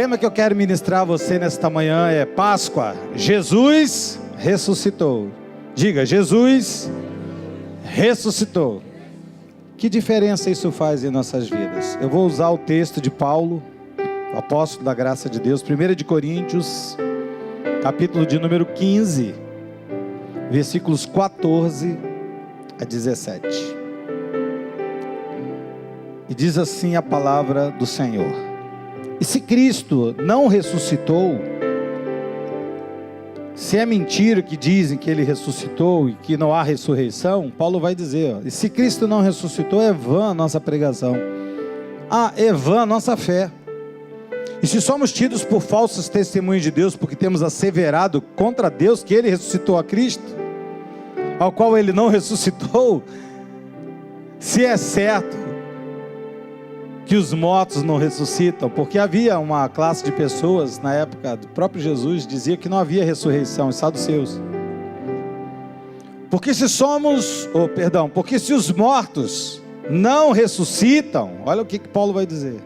tema que eu quero ministrar a você nesta manhã é Páscoa. Jesus ressuscitou. Diga, Jesus ressuscitou. Que diferença isso faz em nossas vidas? Eu vou usar o texto de Paulo, o apóstolo da graça de Deus, 1 de Coríntios, capítulo de número 15, versículos 14 a 17. E diz assim a palavra do Senhor: e se Cristo não ressuscitou, se é mentira que dizem que Ele ressuscitou e que não há ressurreição, Paulo vai dizer, e se Cristo não ressuscitou, é vã a nossa pregação, é vã a nossa fé. E se somos tidos por falsos testemunhos de Deus, porque temos asseverado contra Deus que Ele ressuscitou a Cristo, ao qual Ele não ressuscitou, se é certo que os mortos não ressuscitam, porque havia uma classe de pessoas na época do próprio Jesus, dizia que não havia ressurreição, os saduceus. Porque se os mortos não ressuscitam, olha o que Paulo vai dizer,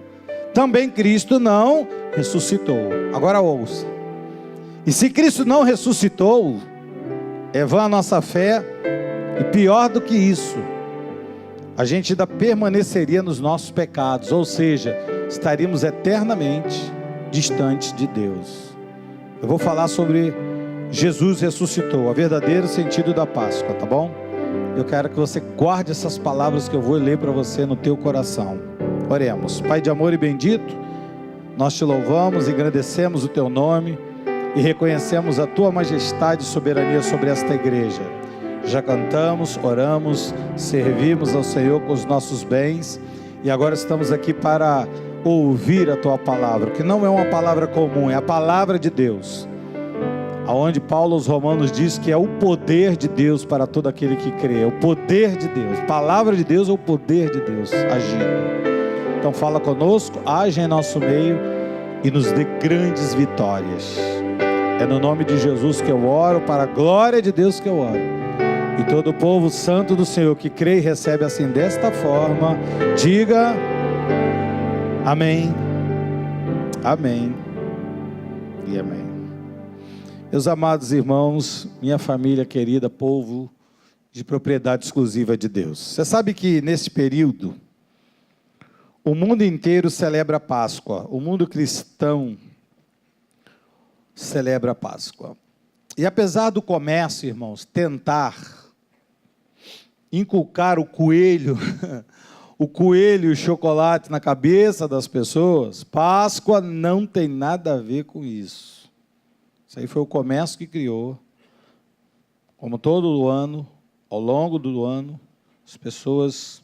também Cristo não ressuscitou. Agora ouça, e se Cristo não ressuscitou, é vã a nossa fé, e pior do que isso, a gente ainda permaneceria nos nossos pecados, ou seja, estaríamos eternamente distantes de Deus. Eu vou falar sobre Jesus ressuscitou, o verdadeiro sentido da Páscoa, tá bom? Eu quero que você guarde essas palavras que eu vou ler para você no teu coração. Oremos. Pai de amor e bendito, nós te louvamos e agradecemos o teu nome e reconhecemos a tua majestade e soberania sobre esta igreja. Já cantamos, oramos, servimos ao Senhor com os nossos bens e agora estamos aqui para ouvir a tua palavra, que não é uma palavra comum, é a palavra de Deus, aonde Paulo aos Romanos diz que é o poder de Deus para todo aquele que crê, é o poder de Deus, palavra de Deus é o poder de Deus agindo. Então fala conosco, age em nosso meio e nos dê grandes vitórias. É no nome de Jesus que eu oro, para a glória de Deus que eu oro. E todo o povo santo do Senhor que crê e recebe assim desta forma, diga amém, amém e amém. Meus amados irmãos, minha família querida, povo de propriedade exclusiva de Deus. Você sabe que nesse período, o mundo inteiro celebra a Páscoa, o mundo cristão celebra a Páscoa. E apesar do comércio, irmãos, tentar inculcar o coelho e o chocolate na cabeça das pessoas, Páscoa não tem nada a ver com isso. Isso aí foi o comércio que criou. Como todo ano, ao longo do ano, as pessoas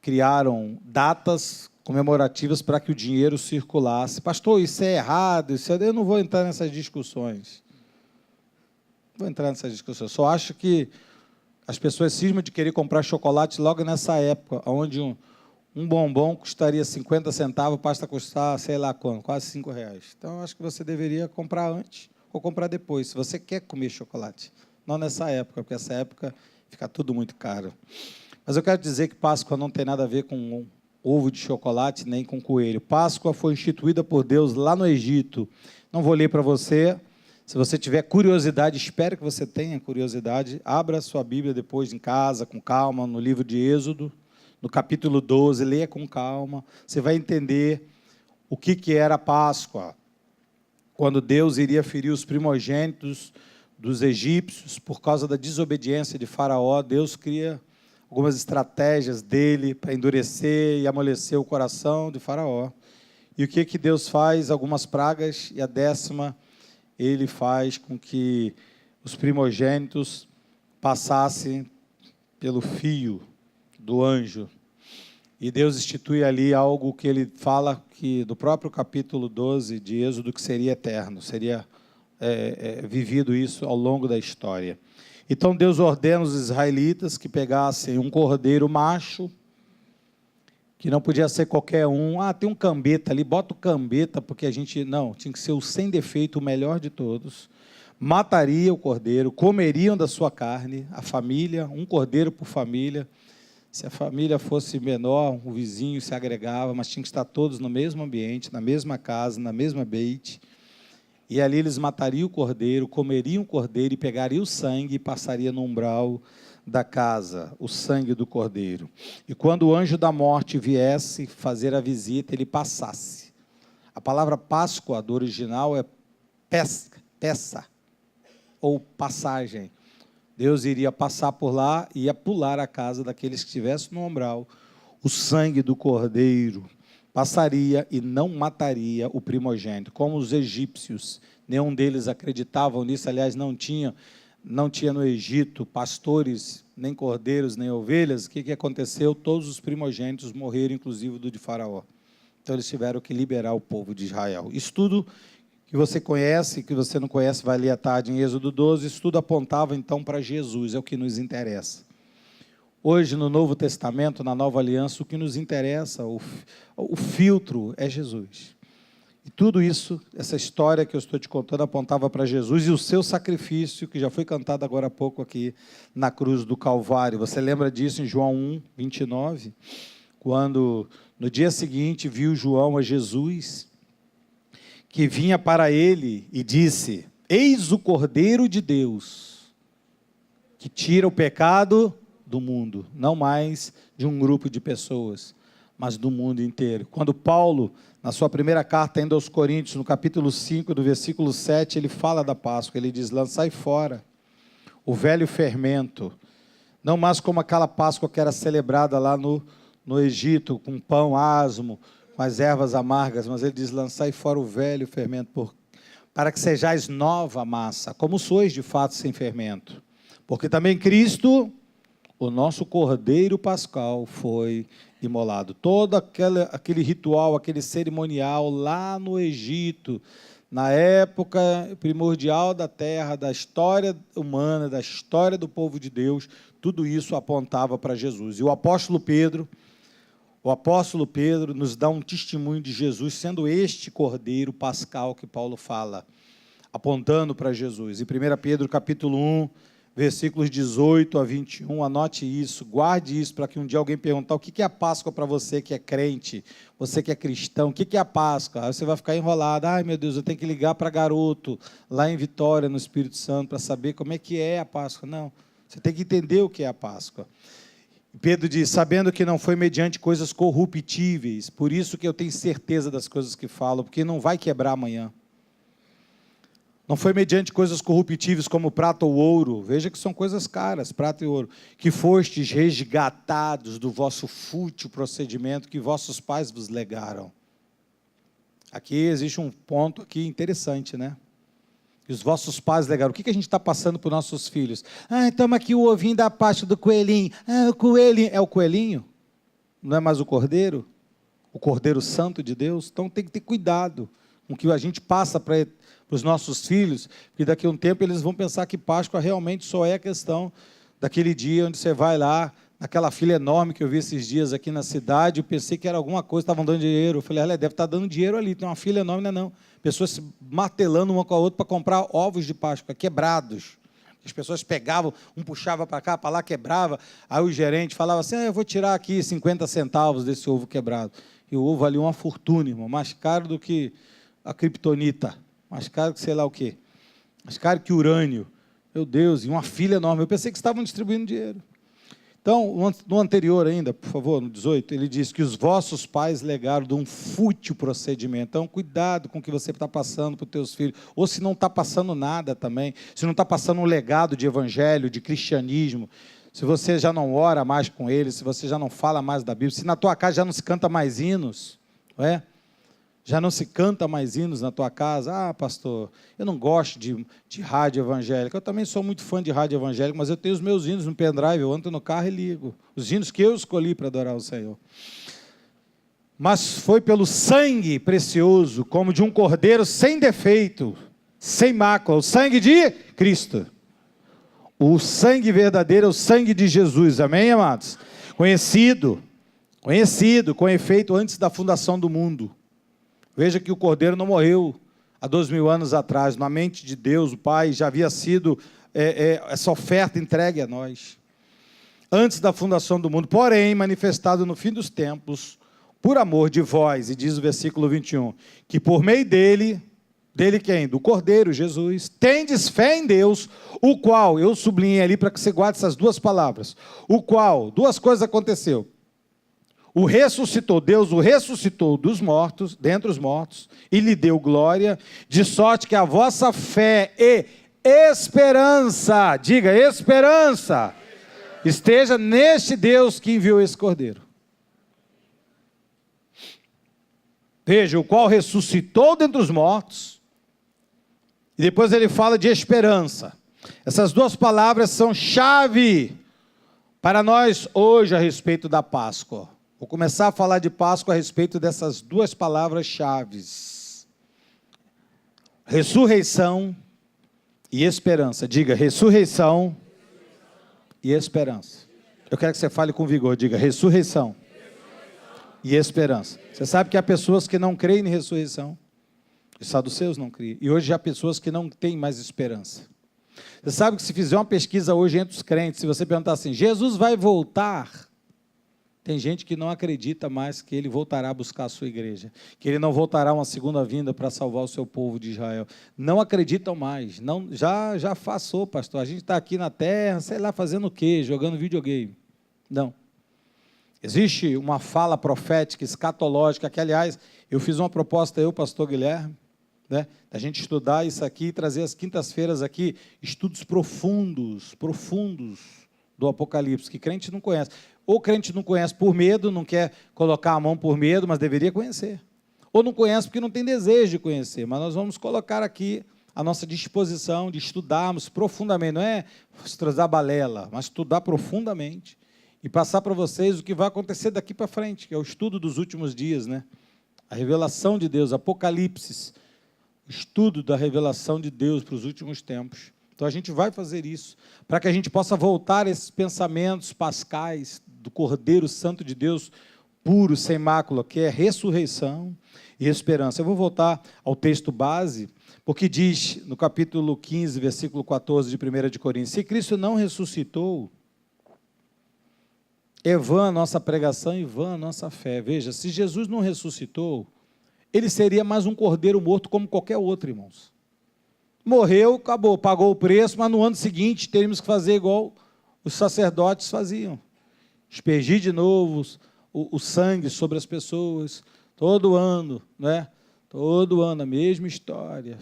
criaram datas comemorativas para que o dinheiro circulasse. Pastor, isso é errado, eu não vou entrar nessas discussões. Só acho que as pessoas cismam de querer comprar chocolate logo nessa época, onde um bombom custaria 50 centavos, passa a custar, sei lá quanto, quase R$5. Então, eu acho que você deveria comprar antes ou comprar depois, se você quer comer chocolate. Não nessa época, porque essa época fica tudo muito caro. Mas eu quero dizer que Páscoa não tem nada a ver com ovo de chocolate, nem com coelho. Páscoa foi instituída por Deus lá no Egito. Não vou ler para você. Se você tiver curiosidade, espero que você tenha curiosidade, abra a sua Bíblia depois em casa, com calma, no livro de Êxodo, no capítulo 12, leia com calma, você vai entender o que era a Páscoa, quando Deus iria ferir os primogênitos dos egípcios, por causa da desobediência de Faraó. Deus cria algumas estratégias dele para endurecer e amolecer o coração de Faraó. E o que Deus faz? Algumas pragas, e a 10ª, ele faz com que os primogênitos passassem pelo fio do anjo. E Deus institui ali algo que ele fala que do próprio capítulo 12 de Êxodo, que seria eterno, seria vivido isso ao longo da história. Então Deus ordena os israelitas que pegassem um cordeiro macho, que não podia ser qualquer um. Tem um cambeta ali, bota o cambeta, porque não, tinha que ser o sem defeito, o melhor de todos. Mataria o cordeiro, comeriam da sua carne, a família, um cordeiro por família, Se a família fosse menor, o vizinho se agregava, mas tinha que estar todos no mesmo ambiente, na mesma casa, na mesma beite. E ali eles matariam o cordeiro, comeriam o cordeiro e pegariam o sangue e passaria no umbral da casa, o sangue do cordeiro. E quando o anjo da morte viesse fazer a visita, ele passasse. A palavra Páscoa, do original, é peça, ou passagem. Deus iria passar por lá e ia pular a casa daqueles que estivessem no umbral. O sangue do cordeiro passaria e não mataria o primogênito, como os egípcios. Nenhum deles acreditavam nisso, aliás, não tinha no Egito pastores, nem cordeiros, nem ovelhas. O que aconteceu? Todos os primogênitos morreram, inclusive do de Faraó. Então eles tiveram que liberar o povo de Israel. Isso tudo que você conhece, que você não conhece, vai ler à tarde em Êxodo 12, isso tudo apontava então para Jesus, é o que nos interessa. Hoje, no Novo Testamento, na Nova Aliança, o que nos interessa, o filtro é Jesus. E tudo isso, essa história que eu estou te contando, apontava para Jesus e o seu sacrifício, que já foi cantado agora há pouco aqui na cruz do Calvário. Você lembra disso em João 1, 29? Quando, no dia seguinte, viu João a Jesus, que vinha para ele e disse: eis o Cordeiro de Deus, que tira o pecado do mundo, não mais de um grupo de pessoas, mas do mundo inteiro. Quando Paulo, na sua primeira carta ainda aos Coríntios, no capítulo 5, do versículo 7, ele fala da Páscoa, ele diz: lançai fora o velho fermento, não mais como aquela Páscoa que era celebrada lá no Egito, com pão asmo, com as ervas amargas, mas ele diz: lançai fora o velho fermento, para que sejais nova massa, como sois de fato sem fermento. Porque também Cristo, o nosso Cordeiro Pascal, foi imolado. Todo aquele ritual, aquele cerimonial lá no Egito, na época primordial da terra, da história humana, da história do povo de Deus, tudo isso apontava para Jesus. E o apóstolo Pedro nos dá um testemunho de Jesus, sendo este Cordeiro Pascal que Paulo fala, apontando para Jesus. Em 1 Pedro capítulo 1, versículos 18 a 21, anote isso, guarde isso, para que um dia alguém perguntar: o que é a Páscoa para você que é crente, você que é cristão, o que é a Páscoa? Aí você vai ficar enrolado: ai meu Deus, eu tenho que ligar para Garoto, lá em Vitória, no Espírito Santo, para saber como é que é a Páscoa. Não, você tem que entender o que é a Páscoa. Pedro diz: sabendo que não foi mediante coisas corruptíveis, por isso que eu tenho certeza das coisas que falo, porque não vai quebrar amanhã. Não foi mediante coisas corruptíveis como prata ou ouro, veja que são coisas caras, prata e ouro, que fostes resgatados do vosso fútil procedimento que vossos pais vos legaram. Aqui existe um ponto aqui interessante, né? Que os vossos pais legaram. O que a gente está passando para os nossos filhos? Toma aqui o ovinho da Páscoa do coelhinho. O coelhinho. É o coelhinho? Não é mais o cordeiro? O Cordeiro Santo de Deus? Então tem que ter cuidado com o que a gente passa para os nossos filhos, porque daqui a um tempo eles vão pensar que Páscoa realmente só é a questão daquele dia onde você vai lá, naquela fila enorme que eu vi esses dias aqui na cidade, eu pensei que era alguma coisa, estavam dando dinheiro. Eu falei: olha, deve estar dando dinheiro ali, tem uma fila enorme, não é não. Pessoas se martelando uma com a outra para comprar ovos de Páscoa, quebrados. As pessoas pegavam, um puxava para cá, para lá, quebrava. Aí o gerente falava assim: eu vou tirar aqui 50 centavos desse ovo quebrado. E o ovo valia uma fortuna, irmão, mais caro do que a criptonita, mais caro que sei lá o quê, mais caro que urânio. Meu Deus, e uma fila enorme. Eu pensei que estavam distribuindo dinheiro. Então, no anterior ainda, por favor, no 18, ele diz que os vossos pais legaram de um fútil procedimento. Então, cuidado com o que você está passando para os teus filhos, ou se não está passando nada também, se não está passando um legado de evangelho, de cristianismo, se você já não ora mais com eles, se você já não fala mais da Bíblia, se na tua casa já não se canta mais hinos, não é? Já não se canta mais hinos na tua casa. Pastor, eu não gosto de rádio evangélica. Eu também sou muito fã de rádio evangélica, mas eu tenho os meus hinos no pendrive, eu ando no carro e ligo. Os hinos que eu escolhi para adorar o Senhor. Mas foi pelo sangue precioso, como de um cordeiro sem defeito, sem mácula, o sangue de Cristo. O sangue verdadeiro é o sangue de Jesus, amém, amados? Conhecido, com efeito antes da fundação do mundo. Veja que o Cordeiro não morreu há 2000 anos atrás. Na mente de Deus, o Pai, já havia sido essa oferta entregue a nós. antes da fundação do mundo, porém, manifestado no fim dos tempos, por amor de vós, e diz o versículo 21, que por meio dele quem? Do Cordeiro, Jesus, tendes fé em Deus, o qual, eu sublinhei ali para que você guarde essas duas palavras, o qual, duas coisas aconteceu, Deus o ressuscitou dos mortos, dentre os mortos, e lhe deu glória, de sorte que a vossa fé e esperança, diga esperança, esteja neste Deus que enviou esse Cordeiro. Veja, o qual ressuscitou dentre os mortos, e depois ele fala de esperança. Essas duas palavras são chave para nós hoje a respeito da Páscoa. Vou começar a falar de Páscoa a respeito dessas duas palavras chaves. Ressurreição e esperança. Diga, ressurreição e esperança. Eu quero que você fale com vigor. Diga, ressurreição e esperança. Você sabe que há pessoas que não creem em ressurreição. Os saduceus não criam. E hoje há pessoas que não têm mais esperança. Você sabe que se fizer uma pesquisa hoje entre os crentes, se você perguntar assim, Jesus vai voltar? Tem gente que não acredita mais que ele voltará a buscar a sua igreja, que ele não voltará uma segunda vinda para salvar o seu povo de Israel. Não acreditam mais. Não, já passou, pastor. A gente está aqui na terra, sei lá, fazendo o quê? Jogando videogame. Não. Existe uma fala profética, escatológica, que, aliás, eu fiz uma proposta, eu, pastor Guilherme, né, a gente estudar isso aqui e trazer às quintas-feiras aqui estudos profundos do Apocalipse, que crente não conhece. Ou crente não conhece por medo, não quer colocar a mão por medo, mas deveria conhecer. Ou não conhece porque não tem desejo de conhecer, mas nós vamos colocar aqui a nossa disposição de estudarmos profundamente, não é trazer balela, mas estudar profundamente e passar para vocês o que vai acontecer daqui para frente, que é o estudo dos últimos dias, né? A revelação de Deus, Apocalipse, estudo da revelação de Deus para os últimos tempos. Então a gente vai fazer isso, para que a gente possa voltar a esses pensamentos pascais do Cordeiro Santo de Deus, puro, sem mácula, que é ressurreição e esperança. Eu vou voltar ao texto base, porque diz no capítulo 15, versículo 14 de 1 de Coríntios, se Cristo não ressuscitou, é vã a nossa pregação e vã a nossa fé. Veja, se Jesus não ressuscitou, ele seria mais um cordeiro morto como qualquer outro, irmãos. Morreu, acabou, pagou o preço, mas no ano seguinte teríamos que fazer igual os sacerdotes faziam. Aspergir de novo o sangue sobre as pessoas, todo ano, né? Todo ano, a mesma história.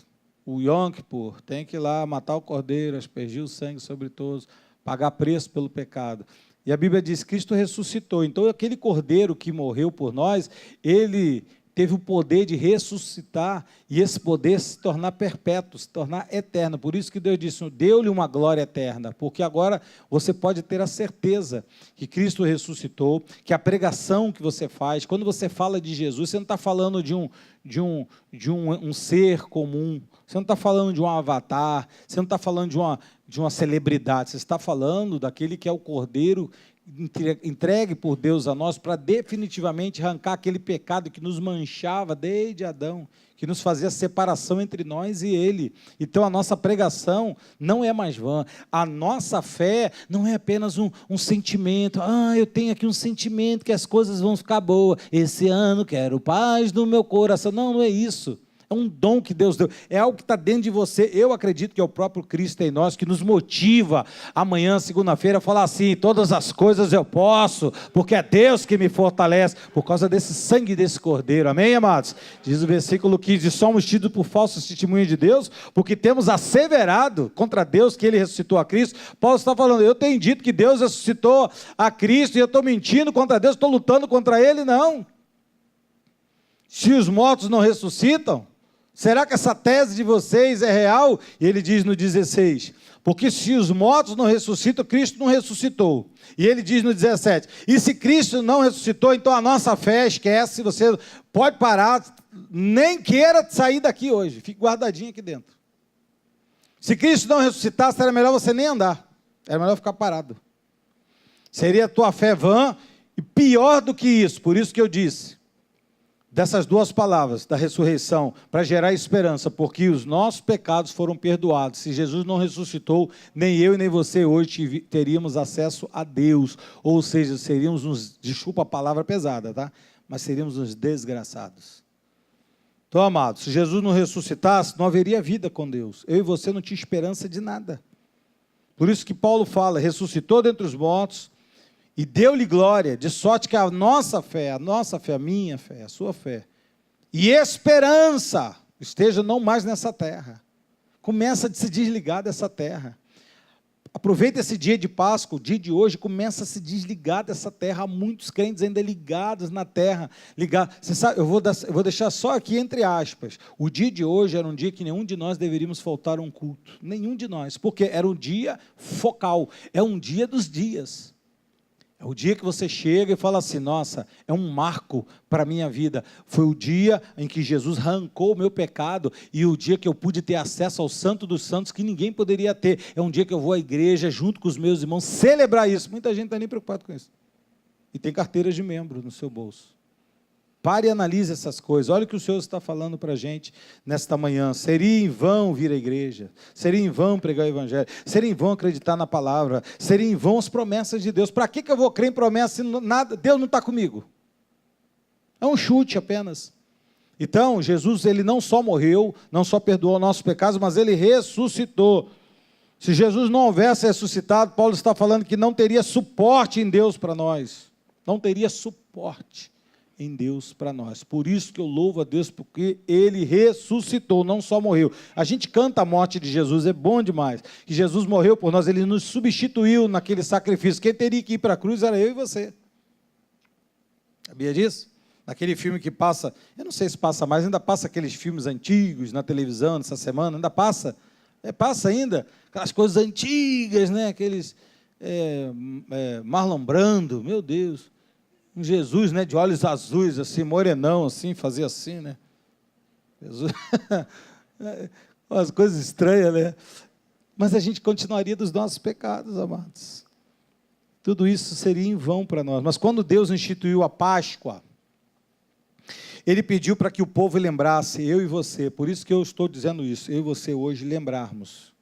O Yom Kippur tem que ir lá matar o cordeiro, aspergir o sangue sobre todos, pagar preço pelo pecado. E a Bíblia diz que Cristo ressuscitou. Então, aquele cordeiro que morreu por nós, ele teve o poder de ressuscitar e esse poder se tornar perpétuo, se tornar eterno. Por isso que Deus disse, deu-lhe uma glória eterna, porque agora você pode ter a certeza que Cristo ressuscitou, que a pregação que você faz, quando você fala de Jesus, você não está falando de um ser comum, você não está falando de um avatar, você não está falando de uma celebridade, você está falando daquele que é o Cordeiro entregue por Deus a nós para definitivamente arrancar aquele pecado que nos manchava desde Adão, que nos fazia separação entre nós e Ele. Então a nossa pregação não é mais vã, a nossa fé não é apenas um sentimento, eu tenho aqui um sentimento que as coisas vão ficar boas, esse ano quero paz no meu coração, não é isso. É um dom que Deus deu, é algo que está dentro de você. Eu acredito que é o próprio Cristo em nós que nos motiva amanhã, segunda-feira, a falar assim, todas as coisas eu posso, porque é Deus que me fortalece, por causa desse sangue desse Cordeiro, amém, amados? Diz o versículo 15, somos tidos por falsos testemunhos de Deus, porque temos asseverado contra Deus que Ele ressuscitou a Cristo. Paulo está falando, eu tenho dito que Deus ressuscitou a Cristo, e eu estou mentindo contra Deus, estou lutando contra Ele, não. Se os mortos não ressuscitam, será que essa tese de vocês é real? E ele diz no 16, porque se os mortos não ressuscitam, Cristo não ressuscitou. E ele diz no 17, e se Cristo não ressuscitou, então a nossa fé, esquece, você pode parar, nem queira sair daqui hoje, fique guardadinho aqui dentro. Se Cristo não ressuscitasse, era melhor você nem andar, era melhor ficar parado. Seria a tua fé vã, e pior do que isso, por isso que eu disse, dessas duas palavras, da ressurreição, para gerar esperança, porque os nossos pecados foram perdoados. Se Jesus não ressuscitou, nem eu e nem você hoje teríamos acesso a Deus, ou seja, seríamos uns, desculpa a palavra pesada, tá? Mas seríamos uns desgraçados. Então, amados, se Jesus não ressuscitasse, não haveria vida com Deus. Eu e você não tinha esperança de nada. Por isso que Paulo fala, ressuscitou dentre os mortos e deu-lhe glória, de sorte que a nossa fé, a minha fé, a sua fé, e esperança esteja não mais nessa terra. Começa a se desligar dessa terra. Aproveita esse dia de Páscoa, o dia de hoje, começa a se desligar dessa terra. Há muitos crentes ainda ligados na terra. Você sabe, eu vou deixar só aqui entre aspas. O dia de hoje era um dia que nenhum de nós deveríamos faltar a um culto. Nenhum de nós. Porque era um dia focal. É um dia dos dias. É o dia que você chega e fala assim, nossa, é um marco para a minha vida. Foi o dia em que Jesus arrancou o meu pecado e o dia que eu pude ter acesso ao Santo dos Santos que ninguém poderia ter. É um dia que eu vou à igreja junto com os meus irmãos celebrar isso. Muita gente não está nem preocupada com isso. E tem carteiras de membro no seu bolso. Pare e analise essas coisas. Olha o que o Senhor está falando para a gente nesta manhã. Seria em vão vir à igreja. Seria em vão pregar o evangelho. Seria em vão acreditar na palavra. Seria em vão as promessas de Deus. Para que eu vou crer em promessas se nada, Deus não está comigo? É um chute apenas. Então, Jesus, ele não só morreu, não só perdoou nossos pecados, mas ele ressuscitou. Se Jesus não houvesse ressuscitado, Paulo está falando que não teria suporte em Deus para nós. Não teria suporte em Deus para nós. Por isso que eu louvo a Deus, porque ele ressuscitou, não só morreu. A gente canta a morte de Jesus, é bom demais. Que Jesus morreu por nós, ele nos substituiu naquele sacrifício. Quem teria que ir para a cruz era eu e você. Sabia disso? Naquele filme que passa, eu não sei se passa mais, ainda passa aqueles filmes antigos na televisão nessa semana, ainda passa? Passa ainda? Aquelas coisas antigas, né? Aqueles Marlon Brando, meu Deus. Um Jesus, né, de olhos azuis, assim, morenão, assim, fazia assim, né? Jesus. Umas coisas estranhas, né? Mas a gente continuaria dos nossos pecados, amados. Tudo isso seria em vão para nós. Mas quando Deus instituiu a Páscoa, ele pediu para que o povo lembrasse, eu e você, por isso que eu estou dizendo isso, eu e você hoje lembrarmos.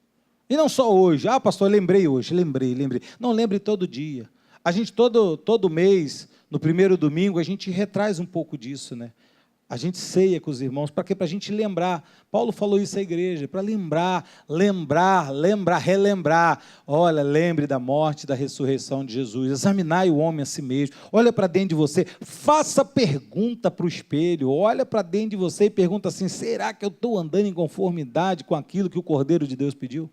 E não só hoje, pastor, lembrei hoje, lembrei. Não, lembre todo dia. A gente todo mês, no primeiro domingo, a gente retraz um pouco disso, né? A gente ceia com os irmãos, para quê? Para a gente lembrar. Paulo falou isso à igreja, para relembrar. Olha, lembre da morte, da ressurreição de Jesus. Examinai o homem a si mesmo. Olha para dentro de você. Faça pergunta para o espelho. Olha para dentro de você e pergunta assim, será que eu estou andando em conformidade com aquilo que o Cordeiro de Deus pediu?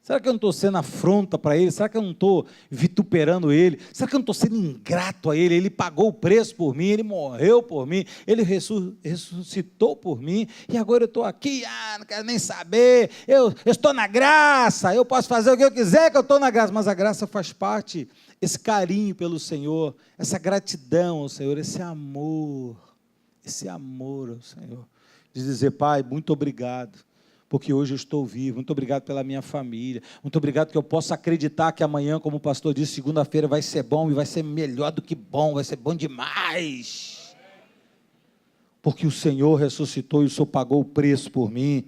Será que eu não estou sendo afronta para ele? Será que eu não estou vituperando ele? Será que eu não estou sendo ingrato a ele? Ele pagou o preço por mim, ele morreu por mim, ele ressuscitou por mim, e agora eu estou aqui, não quero nem saber, eu estou na graça, eu posso fazer o que eu quiser que eu estou na graça, mas a graça faz parte, esse carinho pelo Senhor, essa gratidão ao Senhor, esse amor ao Senhor, de dizer, Pai, muito obrigado, porque hoje eu estou vivo, muito obrigado pela minha família, muito obrigado que eu possa acreditar que amanhã, como o pastor disse, segunda-feira vai ser bom, e vai ser melhor do que bom, vai ser bom demais, porque o Senhor ressuscitou e o Senhor pagou o preço por mim.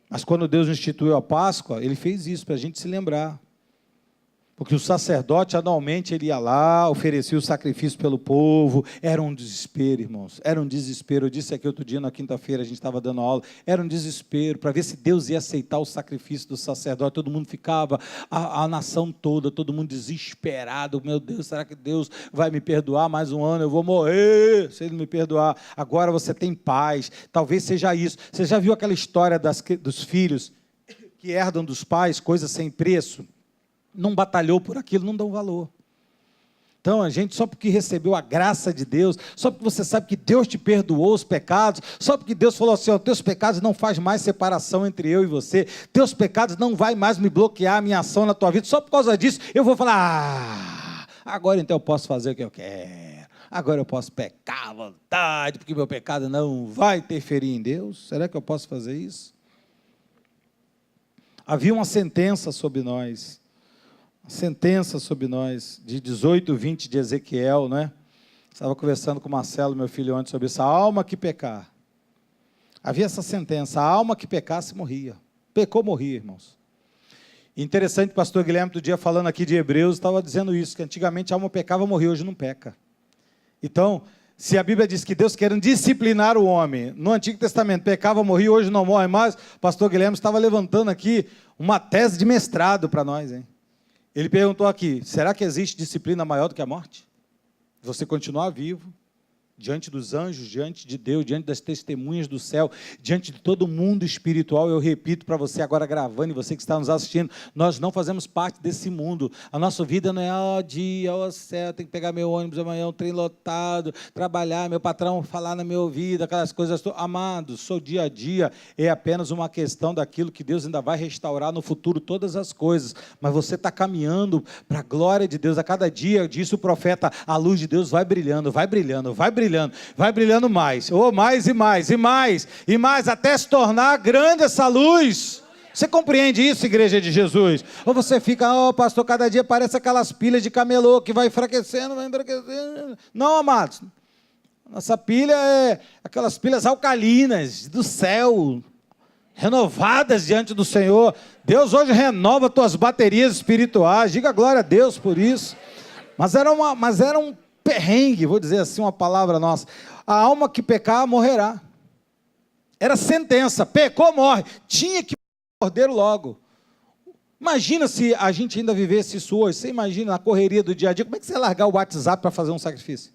Mas quando Deus instituiu a Páscoa, Ele fez isso para a gente se lembrar, porque o sacerdote anualmente ele ia lá, oferecia o sacrifício pelo povo, era um desespero, irmãos, era um desespero. Eu disse aqui outro dia, na quinta-feira, a gente estava dando aula, era um desespero, para ver se Deus ia aceitar o sacrifício do sacerdote. Todo mundo ficava, a nação toda, todo mundo desesperado, meu Deus, será que Deus vai me perdoar mais um ano? Eu vou morrer se Ele me perdoar. Agora você tem paz, talvez seja isso. Você já viu aquela história dos filhos que herdam dos pais coisas sem preço? Não batalhou por aquilo, não dão valor. Então, a gente, só porque recebeu a graça de Deus, só porque você sabe que Deus te perdoou os pecados, só porque Deus falou assim, teus pecados não faz mais separação entre eu e você, teus pecados não vai mais me bloquear a minha ação na tua vida, só por causa disso, eu vou falar, agora então eu posso fazer o que eu quero, agora eu posso pecar à vontade, porque meu pecado não vai interferir em Deus. Será que eu posso fazer isso? Havia uma sentença sobre nós, de 18, 20 de Ezequiel, não é? Estava conversando com o Marcelo, meu filho, ontem, sobre isso. A alma que pecar. Havia essa sentença, a alma que pecasse morria. Pecou, morria, irmãos. Interessante, o pastor Guilherme, outro dia, falando aqui de Hebreus, estava dizendo isso, que antigamente a alma pecava, morria, hoje não peca. Então, se a Bíblia diz que Deus querendo disciplinar o homem, no Antigo Testamento, pecava, morria, hoje não morre mais, o pastor Guilherme estava levantando aqui uma tese de mestrado para nós, hein? Ele perguntou aqui, será que existe disciplina maior do que a morte? Você continuar vivo, diante dos anjos, diante de Deus, diante das testemunhas do céu, diante de todo mundo espiritual. Eu repito para você agora gravando, e você que está nos assistindo, nós não fazemos parte desse mundo. A nossa vida não é, ó dia, ó céu, tem que pegar meu ônibus amanhã, um trem lotado, trabalhar, meu patrão falar na meu ouvido, aquelas coisas. Amados, sou dia a dia, é apenas uma questão daquilo que Deus ainda vai restaurar no futuro, todas as coisas. Mas você está caminhando para a glória de Deus. A cada dia, disse o profeta, a luz de Deus vai brilhando, vai brilhando, vai brilhando. Vai brilhando mais, ou mais e mais, e mais, e mais, até se tornar grande essa luz. Você compreende isso, igreja de Jesus? Ou você fica, pastor, cada dia parece aquelas pilhas de camelô, que vai enfraquecendo, vai enfraquecendo. Não, amados, nossa pilha é aquelas pilhas alcalinas, do céu, renovadas diante do Senhor. Deus hoje renova tuas baterias espirituais, diga glória a Deus por isso. Mas era um perrengue, vou dizer assim uma palavra nossa. A alma que pecar morrerá. Era sentença, pecou, morre. Tinha que cordeiro logo. Imagina se a gente ainda vivesse isso hoje. Você imagina na correria do dia a dia, como é que você ia largar o WhatsApp para fazer um sacrifício?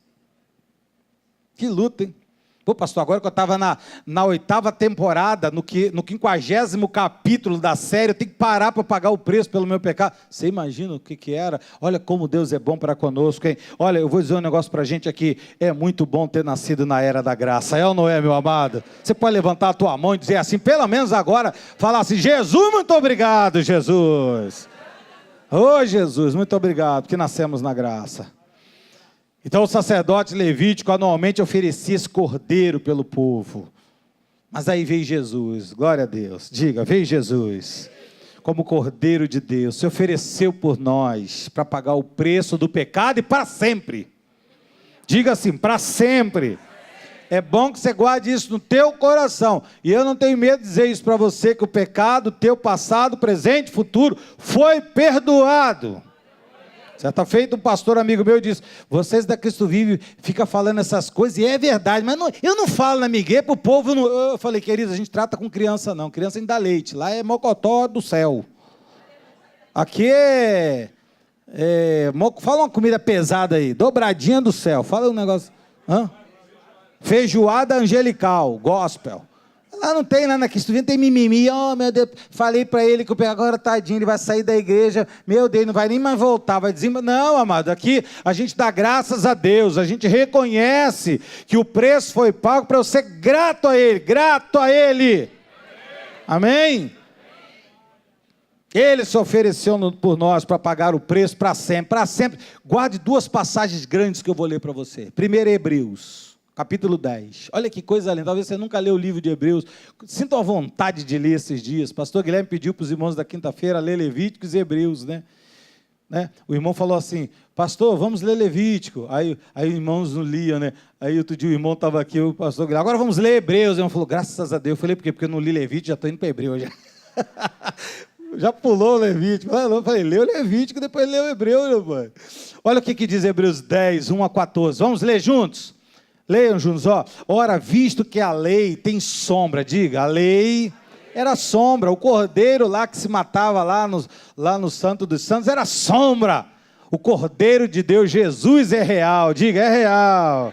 Que luta, hein? Pô, pastor, agora que eu estava na 8ª temporada, no 50º capítulo da série, eu tenho que parar para pagar o preço pelo meu pecado. Você imagina o que era? Olha como Deus é bom para conosco, hein? Olha, eu vou dizer um negócio para a gente aqui. É muito bom ter nascido na era da graça. É ou não é, meu amado? Você pode levantar a tua mão e dizer assim, pelo menos agora, falar assim, Jesus, muito obrigado, Jesus. Ô, Jesus, muito obrigado, porque nascemos na graça. Então o sacerdote levítico anualmente oferecia esse cordeiro pelo povo. Mas aí veio Jesus, glória a Deus. Diga, veio Jesus, como cordeiro de Deus, se ofereceu por nós, para pagar o preço do pecado e para sempre. Diga assim, para sempre. É bom que você guarde isso no teu coração. E eu não tenho medo de dizer isso para você, que o pecado, teu passado, presente, futuro, foi perdoado. Certa feita, um pastor amigo meu disse, vocês da Cristo Vive ficam falando essas coisas, e é verdade, mas não, eu não falo na migué para o povo. Não, eu falei, queridos, a gente trata com criança não, criança ainda dá leite, lá é mocotó do céu. Aqui fala uma comida pesada aí, dobradinha do céu, fala um negócio, feijoada angelical, gospel. Lá não tem, lá na Cristo Vive, tem mimimi, meu Deus, falei para ele que agora tadinho, ele vai sair da igreja, meu Deus, não vai nem mais voltar, vai dizer, não, amado, aqui a gente dá graças a Deus, a gente reconhece que o preço foi pago para eu ser grato a Ele, amém? Ele se ofereceu por nós para pagar o preço para sempre, guarde 2 passagens grandes que eu vou ler para você. Primeiro, Hebreus. Capítulo 10, olha que coisa linda, talvez você nunca leu o livro de Hebreus, sintam a vontade de ler esses dias. Pastor Guilherme pediu para os irmãos da quinta-feira ler Levíticos e Hebreus, né? O irmão falou assim, pastor, vamos ler Levítico, aí os irmãos não liam, né? Aí outro dia o irmão estava aqui, o pastor Guilherme, agora vamos ler Hebreus, o irmão falou, graças a Deus. Eu falei, por quê? Porque eu não li Levítico, já estou indo para Hebreus, já pulou o Levítico. Eu falei, lê o Levítico, depois lê o Hebreu, meu pai. Olha o que diz Hebreus 10, 1 a 14, vamos ler juntos? Leiam juntos, ora, visto que a lei tem sombra, diga, a lei era sombra, o cordeiro lá que se matava lá no Santo dos Santos era sombra, o cordeiro de Deus, Jesus é real, diga, é real.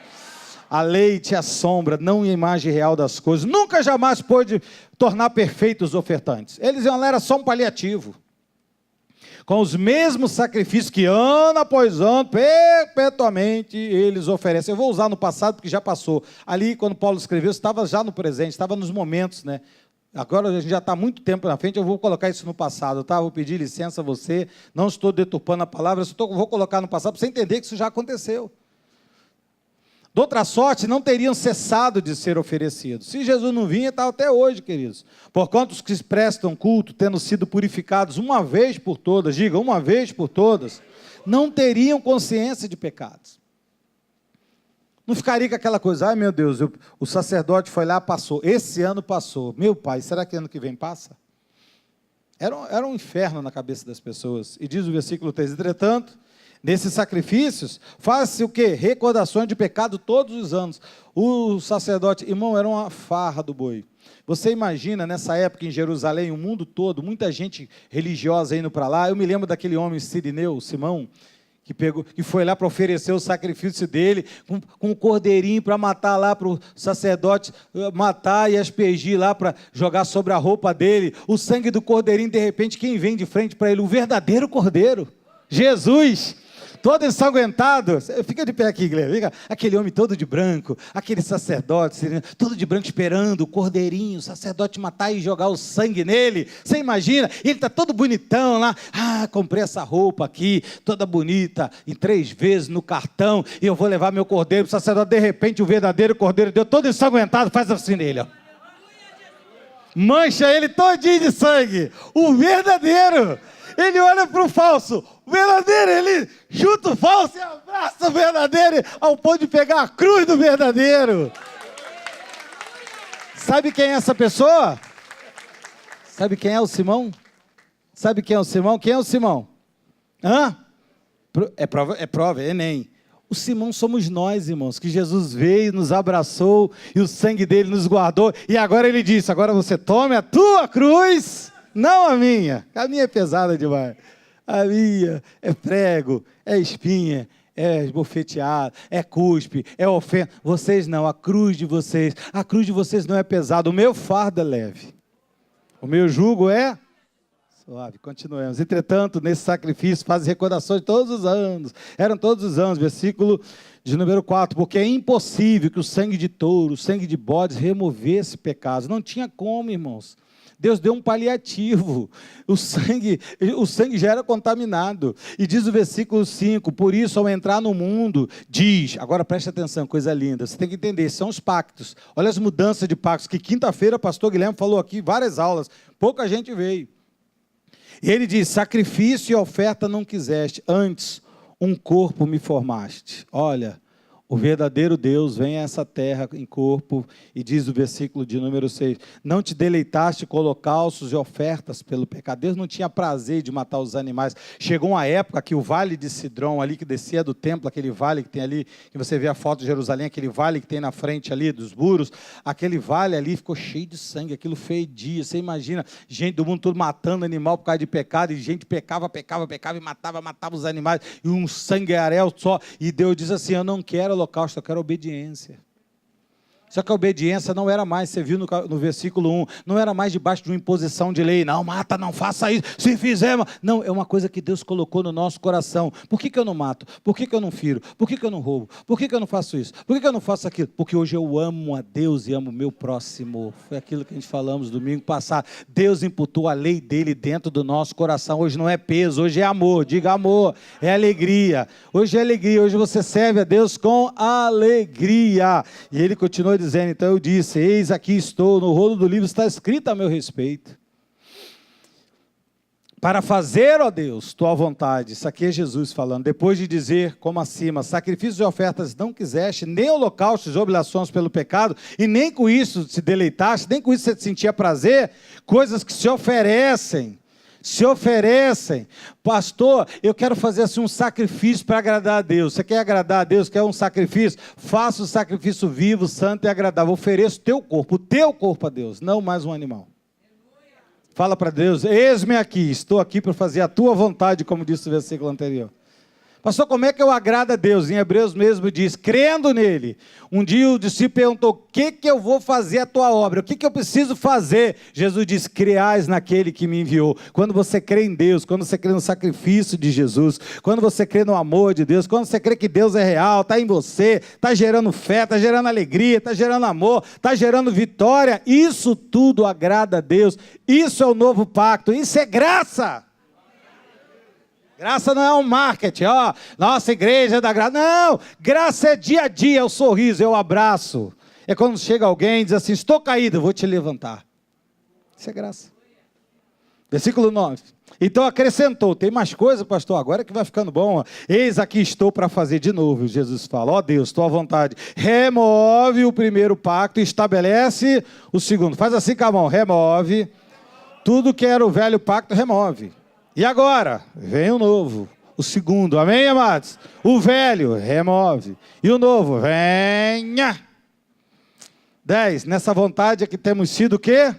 A lei te assombra, não a imagem real das coisas, nunca jamais pôde tornar perfeitos os ofertantes, eles iam lá, era só um paliativo. Com os mesmos sacrifícios que ano após ano, perpetuamente, eles oferecem. Eu vou usar no passado, porque já passou. Ali, quando Paulo escreveu, estava já no presente, estava nos momentos, né? Agora, a gente já está muito tempo na frente, eu vou colocar isso no passado, tá? Vou pedir licença a você, não estou deturpando a palavra, vou colocar no passado, para você entender que isso já aconteceu. De outra sorte, não teriam cessado de ser oferecidos. Se Jesus não vinha, está até hoje, queridos. Porquanto os que prestam culto, tendo sido purificados uma vez por todas, diga, uma vez por todas, não teriam consciência de pecados. Não ficaria com aquela coisa, ai meu Deus, o sacerdote foi lá, passou, esse ano passou, meu pai, será que ano que vem passa? Era um inferno na cabeça das pessoas. E diz o versículo 3, entretanto, nesses sacrifícios, faz-se o quê? Recordações de pecado todos os anos. O sacerdote, irmão, era uma farra do boi. Você imagina, nessa época em Jerusalém, o mundo todo, muita gente religiosa indo para lá. Eu me lembro daquele homem Sirineu, Simão, que foi lá para oferecer o sacrifício dele, com um cordeirinho para matar lá, para o sacerdote matar e aspergir lá, para jogar sobre a roupa dele. O sangue do cordeirinho, de repente, quem vem de frente para ele? O verdadeiro cordeiro, Jesus, todo ensanguentado. Fica de pé aqui, Guilherme. Fica. Aquele homem todo de branco, aquele sacerdote, todo de branco esperando o cordeirinho, o sacerdote matar e jogar o sangue nele. Você imagina? Ele está todo bonitão lá. Ah, comprei essa roupa aqui, toda bonita, em 3 vezes no cartão, e eu vou levar meu cordeiro. O sacerdote, de repente, o verdadeiro cordeiro deu todo ensanguentado, faz assim nele, ó. Mancha ele todinho de sangue. O verdadeiro. Ele olha para o falso, o verdadeiro, ele chuta o falso e abraça o verdadeiro, ao ponto de pegar a cruz do verdadeiro. Sabe quem é essa pessoa? Sabe quem é o Simão? Sabe quem é o Simão? Quem é o Simão? Hã? É prova, é Enem. O Simão somos nós, irmãos, que Jesus veio, nos abraçou, e o sangue dele nos guardou, e agora ele disse, agora você tome a tua cruz, não a minha é pesada demais, a minha é prego, é espinha, é esbofeteado, é cuspe, é ofensa. Vocês não, a cruz de vocês não é pesada, o meu fardo é leve, o meu jugo é suave. Continuemos. Entretanto, nesse sacrifício fazem recordações todos os anos, eram todos os anos, versículo de número 4, porque é impossível que o sangue de touro, o sangue de bodes removesse pecados, não tinha como, irmãos. Deus deu um paliativo, o sangue já era contaminado, e diz o versículo 5, por isso ao entrar no mundo, diz, agora preste atenção, coisa linda, você tem que entender, são os pactos, olha as mudanças de pactos, que quinta-feira o pastor Guilherme falou aqui, várias aulas, pouca gente veio, e ele diz, sacrifício e oferta não quiseste, antes um corpo me formaste. Olha, o verdadeiro Deus vem a essa terra em corpo, e diz o versículo de número 6, não te deleitaste com holocaustos e ofertas pelo pecado. Deus não tinha prazer de matar os animais. Chegou uma época que o vale de Sidrom, ali que descia do templo, aquele vale que tem ali, que você vê a foto de Jerusalém, aquele vale que tem na frente ali dos muros, aquele vale ali ficou cheio de sangue, aquilo fedia. Você imagina, gente do mundo todo matando animal por causa de pecado, e gente pecava e matava os animais, e um sanguearel só, e Deus diz assim, eu não quero holocausto, eu quero obediência. Só que a obediência não era mais, você viu no versículo 1, não era mais debaixo de uma imposição de lei, não mata, não faça isso, se fizer, não, é uma coisa que Deus colocou no nosso coração. Por que eu não mato? Por que eu não firo? Por que eu não roubo? Por que eu não faço isso? Por que eu não faço aquilo? Porque hoje eu amo a Deus e amo o meu próximo. Foi aquilo que a gente falamos domingo passado. Deus imputou a lei dele dentro do nosso coração. Hoje não é peso, hoje é amor. Diga amor, é alegria. Hoje é alegria, hoje você serve a Deus com alegria. E ele continua dizendo, então eu disse, eis aqui estou, no rolo do livro está escrito a meu respeito, para fazer, ó Deus, tua vontade. Isso aqui é Jesus falando, depois de dizer, como acima, sacrifícios e ofertas não quiseste, nem holocaustos e oblações pelo pecado, e nem com isso se deleitaste, nem com isso você sentia prazer, coisas que se oferecem, pastor, eu quero fazer assim um sacrifício para agradar a Deus. Você quer agradar a Deus, quer um sacrifício? Faça o sacrifício vivo, santo e agradável. Ofereça o teu corpo a Deus, não mais um animal. Fala para Deus, eis-me aqui, estou aqui para fazer a tua vontade, como disse o versículo anterior. Pastor, como é que eu agrado a Deus? Em Hebreus mesmo diz, crendo nele. Um dia o discípulo perguntou, o que eu vou fazer a tua obra? O que eu preciso fazer? Jesus diz, creais naquele que me enviou. Quando você crê em Deus, quando você crê no sacrifício de Jesus, quando você crê no amor de Deus, quando você crê que Deus é real, está em você, está gerando fé, está gerando alegria, está gerando amor, está gerando vitória, isso tudo agrada a Deus. Isso é o novo pacto, isso é graça. Graça não é um marketing, ó, nossa igreja da graça, não, graça é dia a dia, é o sorriso, é o abraço, é quando chega alguém e diz assim, estou caído, vou te levantar, isso é graça. Versículo 9, Então acrescentou, tem mais coisa, pastor, agora que vai ficando bom. Ó. Eis aqui estou para fazer de novo, Jesus fala. Ó Deus, tua vontade. Remove o primeiro pacto e estabelece o segundo. Faz assim com a mão, remove. Tudo que era o velho pacto, remove. E agora, vem o novo, o segundo. Amém, amados? O velho, remove. E o novo, venha. 10, nessa vontade é que temos sido o quê?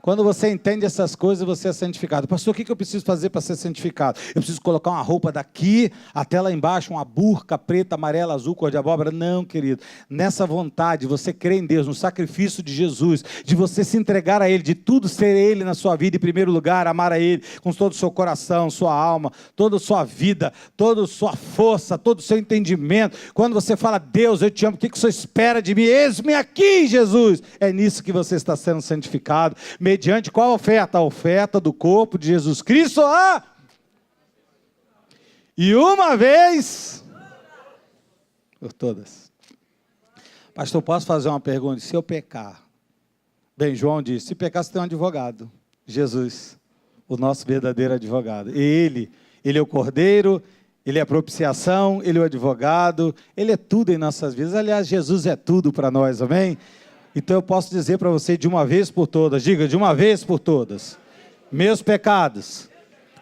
Quando você entende essas coisas, você é santificado. Pastor, o que eu preciso fazer para ser santificado? Eu preciso colocar uma roupa daqui até lá embaixo, uma burca preta, amarela, azul, cor de abóbora? Não, querido. Nessa vontade, você crê em Deus, no sacrifício de Jesus, de você se entregar a Ele, de tudo ser Ele na sua vida, em primeiro lugar, amar a Ele com todo o seu coração, sua alma, toda a sua vida, toda a sua força, todo o seu entendimento. Quando você fala, Deus, eu te amo, o que o Senhor espera de mim? Eis-me aqui, Jesus. É nisso que você está sendo santificado. Mediante qual oferta? A oferta do corpo de Jesus Cristo. E uma vez por todas. Pastor, posso fazer uma pergunta? Se eu pecar? Bem, João disse, se pecar você tem um advogado. Jesus, o nosso verdadeiro advogado. Ele é o Cordeiro, Ele é a propiciação, Ele é o advogado, Ele é tudo em nossas vidas. Aliás, Jesus é tudo para nós, amém? Então eu posso dizer para você de uma vez por todas, diga de uma vez por todas, meus pecados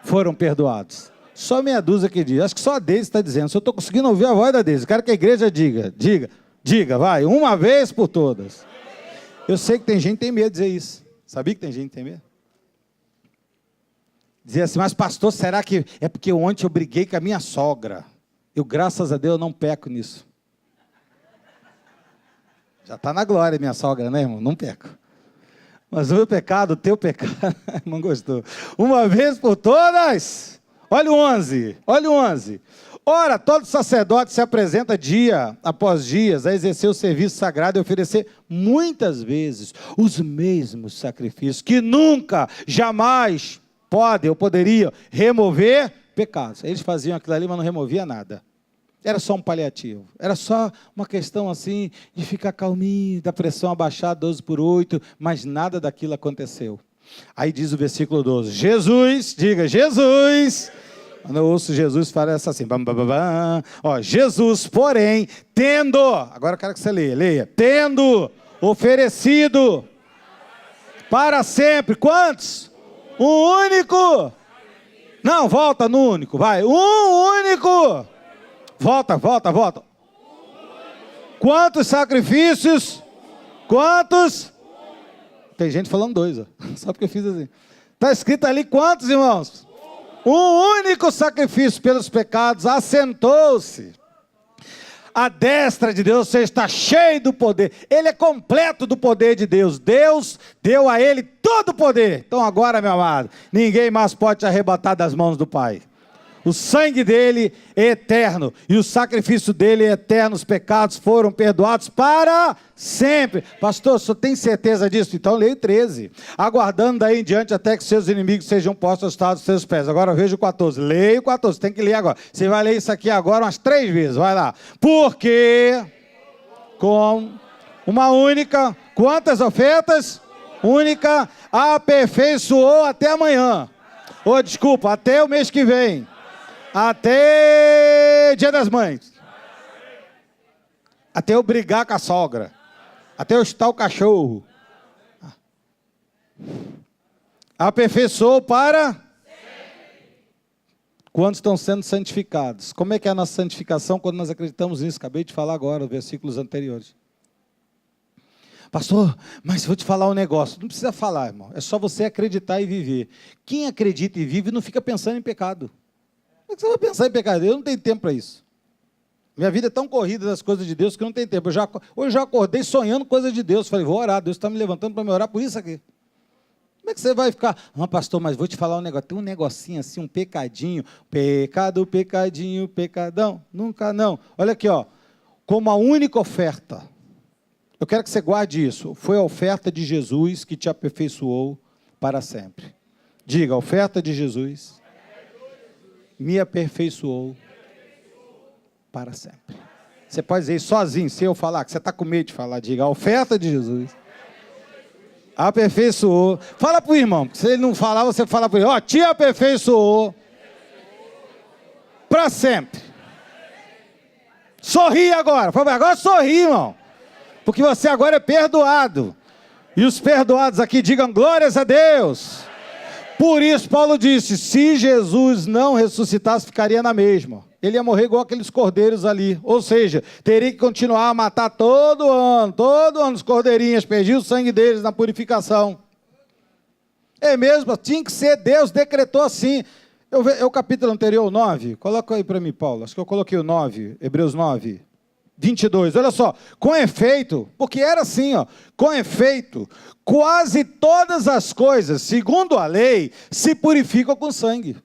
foram perdoados. Só meia dúzia que diz, acho que só a Deise está dizendo, se eu estou conseguindo ouvir a voz da Deise, quero que a igreja diga, vai, uma vez por todas. Eu sei que tem gente que tem medo de dizer isso, sabia que tem gente que tem medo? Dizer assim, mas pastor, será que é porque ontem eu briguei com a minha sogra? Eu, graças a Deus, não peco nisso. Já está na glória, minha sogra, né, irmão? Não peco. Mas o meu pecado, o teu pecado, não gostou. Uma vez por todas. Olha o 11, olha o 11. Ora, todo sacerdote se apresenta dia após dias a exercer o serviço sagrado e oferecer muitas vezes os mesmos sacrifícios, que nunca, jamais podem ou poderiam remover pecados. Eles faziam aquilo ali, mas não removia nada. Era só um paliativo, era só uma questão assim, de ficar calminho, da pressão abaixar 12/8, mas nada daquilo aconteceu. Aí diz o versículo 12, Jesus, diga, Jesus, quando eu ouço Jesus, parece assim, bam, bam, bam, bam. Ó, Jesus, porém, tendo, agora eu quero que você leia, tendo oferecido para sempre, quantos? Um único, não, volta no único, vai, um único, volta. Quantos sacrifícios? Quantos? Tem gente falando 2, ó. Só porque eu fiz assim. Está escrito ali quantos, irmãos? Um único sacrifício pelos pecados, assentou-se. A destra de Deus, você está cheio do poder. Ele é completo do poder de Deus. Deus deu a ele todo o poder. Então agora, meu amado, ninguém mais pode te arrebatar das mãos do Pai. O sangue dele é eterno, e o sacrifício dele é eterno, os pecados foram perdoados para sempre. Pastor, o senhor tem certeza disso? Então leia o 13. Aguardando daí em diante até que seus inimigos sejam postos aos estados dos seus pés. Agora veja o 14. Leia o 14, tem que ler agora. Você vai ler isso aqui agora umas 3 vezes, vai lá. Porque com uma única, quantas ofertas? Única, aperfeiçoou até amanhã. Desculpa, até o mês que vem. Até Dia das Mães. Até eu brigar com a sogra. Até eu chutar o cachorro. Aperfeiçoou para? Quando estão sendo santificados. Como é que é a nossa santificação quando nós acreditamos nisso? Acabei de falar agora, os versículos anteriores. Pastor, mas vou te falar um negócio. Não precisa falar, irmão. É só você acreditar e viver. Quem acredita e vive não fica pensando em pecado. Como é que você vai pensar em pecado? Eu não tenho tempo para isso. Minha vida é tão corrida das coisas de Deus que eu não tenho tempo. Hoje eu já acordei sonhando coisas de Deus. Falei, vou orar. Deus está me levantando para me orar por isso aqui. Como é que você vai ficar? Pastor, mas vou te falar um negócio. Tem um negocinho assim, um pecadinho. Pecado, pecadinho, pecadão. Nunca não. Olha aqui, ó. Como a única oferta. Eu quero que você guarde isso. Foi a oferta de Jesus que te aperfeiçoou para sempre. Diga, a oferta de Jesus me aperfeiçoou para sempre. Você pode dizer isso sozinho, sem eu falar, que você está com medo de falar. Diga, a oferta de Jesus Aperfeiçoou. Fala para o irmão, se ele não falar, você fala para ele, ó, te aperfeiçoou para sempre. Sorri agora. Agora sorri, irmão. Porque você agora é perdoado. E os perdoados aqui digam glórias a Deus. Por isso Paulo disse, se Jesus não ressuscitasse, ficaria na mesma. Ele ia morrer igual aqueles cordeiros ali. Ou seja, teria que continuar a matar todo ano os cordeirinhos, perdia o sangue deles na purificação. É mesmo, tinha que ser, Deus decretou assim. É o capítulo anterior, o 9, coloca aí para mim, Paulo, acho que eu coloquei o 9, Hebreus 9, 22, olha só, com efeito, porque era assim, ó, com efeito, quase todas as coisas, segundo a lei, se purificam com sangue.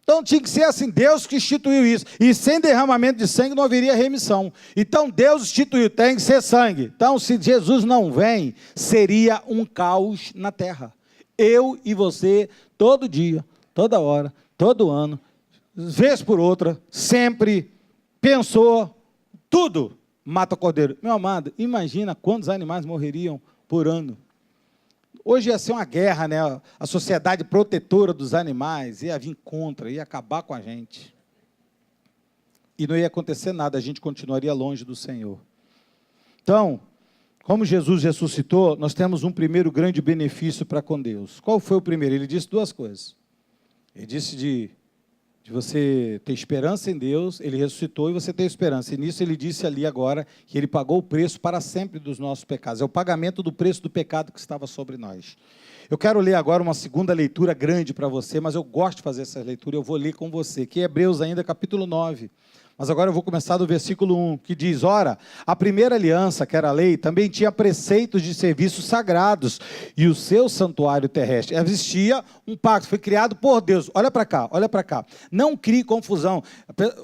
Então tinha que ser assim, Deus que instituiu isso, e sem derramamento de sangue não haveria remissão. Então Deus instituiu, tem que ser sangue. Então se Jesus não vem, seria um caos na terra. Eu e você, todo dia, toda hora, todo ano, vez por outra, sempre, pensou, tudo mata cordeiro. Meu amado, imagina quantos animais morreriam por ano. Hoje ia ser uma guerra, né? A sociedade protetora dos animais ia vir contra, ia acabar com a gente. E não ia acontecer nada, a gente continuaria longe do Senhor. Então, como Jesus ressuscitou, nós temos um primeiro grande benefício para com Deus. Qual foi o primeiro? Ele disse duas coisas. Ele disse de você ter esperança em Deus, ele ressuscitou e você ter esperança. E nisso ele disse ali agora que ele pagou o preço para sempre dos nossos pecados. É o pagamento do preço do pecado que estava sobre nós. Eu quero ler agora uma segunda leitura grande para você, mas eu gosto de fazer essa leitura, eu vou ler com você, que é Hebreus ainda, capítulo 9. Mas agora eu vou começar do versículo 1, que diz, ora, a primeira aliança, que era a lei, também tinha preceitos de serviços sagrados, e o seu santuário terrestre. Existia um pacto, foi criado por Deus. Olha para cá, olha para cá. Não crie confusão.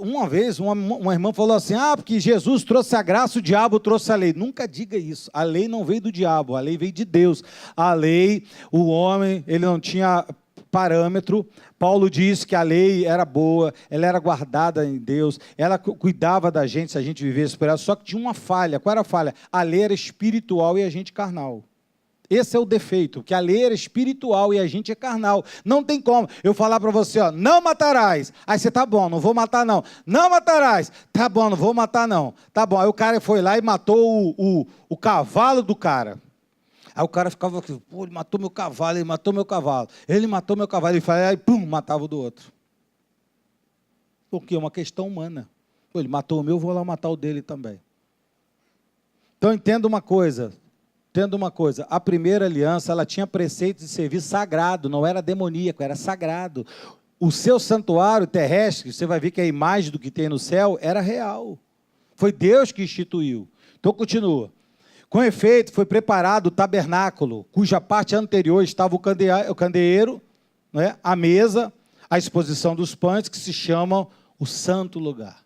Uma vez, uma irmã falou assim, porque Jesus trouxe a graça, o diabo trouxe a lei. Nunca diga isso. A lei não veio do diabo, a lei veio de Deus. A lei, o homem, ele não tinha parâmetro. Paulo diz que a lei era boa, ela era guardada em Deus, ela cuidava da gente se a gente vivesse por ela, só que tinha uma falha. Qual era a falha? A lei era espiritual e a gente carnal. Esse é o defeito, que a lei era espiritual e a gente é carnal. Não tem como eu falar para você, ó, não matarás. Aí você, tá bom, não vou matar não. Não matarás. Tá bom, não vou matar não. Tá bom, aí o cara foi lá e matou o cavalo do cara. Aí o cara ficava aqui, pô, ele matou meu cavalo, ele matou meu cavalo. Ele matou meu cavalo, ele falava, aí pum, matava o do outro. Porque é uma questão humana. Pô, ele matou o meu, vou lá matar o dele também. Então entenda uma coisa, a primeira aliança, ela tinha preceitos de serviço sagrado, não era demoníaco, era sagrado. O seu santuário terrestre, você vai ver que a imagem do que tem no céu era real. Foi Deus que instituiu. Então continua. Com efeito, foi preparado o tabernáculo, cuja parte anterior estava o candeeiro, né, a mesa, a exposição dos pães, que se chamam o santo lugar.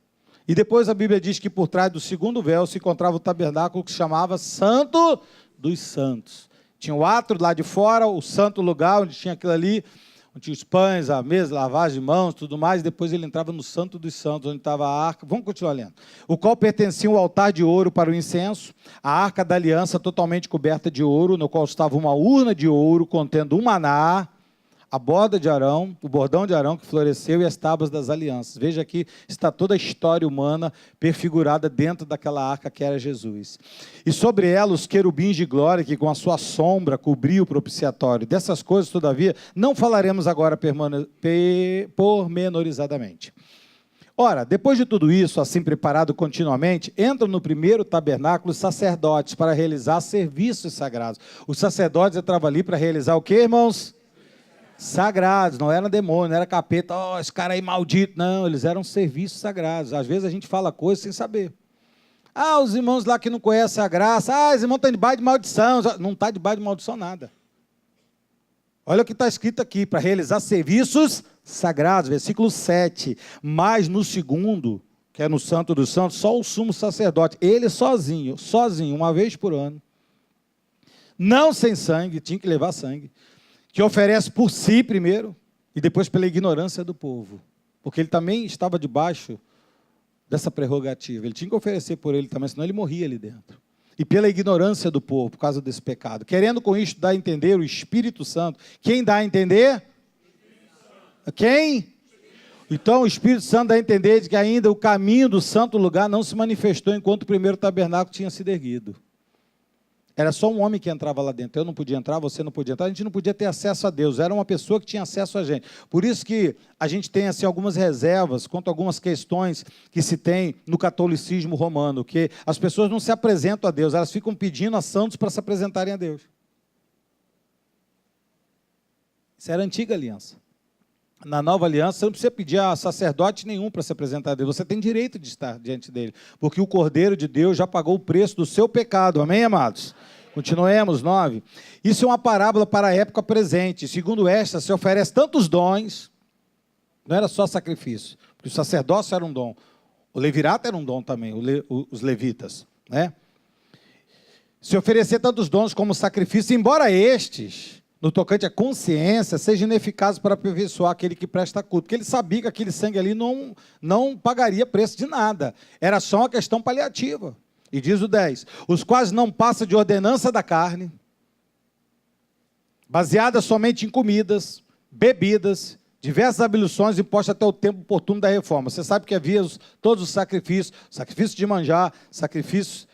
E depois a Bíblia diz que por trás do segundo véu se encontrava o tabernáculo que se chamava Santo dos Santos. Tinha o átrio lá de fora, o santo lugar, onde tinha aquilo ali, onde tinha os pães, a mesa, lavagem de mãos, tudo mais, e depois ele entrava no Santo dos Santos, onde estava a arca, vamos continuar lendo, o qual pertencia ao altar de ouro para o incenso, a arca da aliança totalmente coberta de ouro, no qual estava uma urna de ouro contendo um maná, a borda de Arão, o bordão de Arão que floresceu e as tábuas das alianças. Veja aqui, está toda a história humana perfigurada dentro daquela arca que era Jesus. E sobre ela os querubins de glória que com a sua sombra cobriu o propiciatório. Dessas coisas, todavia, não falaremos agora pormenorizadamente. Ora, depois de tudo isso, assim preparado continuamente, entram no primeiro tabernáculo os sacerdotes para realizar serviços sagrados. Os sacerdotes entravam ali para realizar o quê, irmãos? Sagrados, não era demônio, não era capeta, esse cara aí maldito, não, eles eram serviços sagrados. Às vezes a gente fala coisas sem saber. Os irmãos lá que não conhecem a graça, os irmãos estão debaixo de maldição. Não está debaixo de maldição nada. Olha o que está escrito aqui, para realizar serviços sagrados, versículo 7. Mas no segundo, que é no Santo dos Santos, só o sumo sacerdote, ele sozinho, uma vez por ano, não sem sangue, tinha que levar sangue, que oferece por si primeiro, e depois pela ignorância do povo, porque ele também estava debaixo dessa prerrogativa, ele tinha que oferecer por ele também, senão ele morria ali dentro. e pela ignorância do povo, por causa desse pecado. Querendo com isto dar a entender o Espírito Santo. Quem dá a entender? Quem? Então o Espírito Santo dá a entender de que ainda o caminho do santo lugar não se manifestou enquanto o primeiro tabernáculo tinha sido erguido. Era só um homem que entrava lá dentro. Eu não podia entrar, você não podia entrar. A gente não podia ter acesso a Deus. Era uma pessoa que tinha acesso a gente. Por isso que a gente tem assim, algumas reservas quanto a algumas questões que se tem no catolicismo romano, que as pessoas não se apresentam a Deus, elas ficam pedindo a santos para se apresentarem a Deus. Isso era a antiga aliança. Na nova aliança, você não precisa pedir a sacerdote nenhum para se apresentar a Deus. Você tem direito de estar diante dele, porque o Cordeiro de Deus já pagou o preço do seu pecado. Amém, amados? Continuemos, 9. Isso é uma parábola para a época presente. Segundo esta, se oferece tantos dons, não era só sacrifício, porque o sacerdócio era um dom, o levirato era um dom também, os levitas, né? Se oferecer tantos dons como sacrifício, embora estes, no tocante à consciência, seja ineficaz para aperfeiçoar aquele que presta culto. Porque ele sabia que aquele sangue ali não pagaria preço de nada. Era só uma questão paliativa. E diz o 10, os quais não passam de ordenança da carne, baseada somente em comidas, bebidas, diversas abluções impostas até o tempo oportuno da reforma. Você sabe que havia todos os sacrifícios, sacrifício de manjar, sacrifício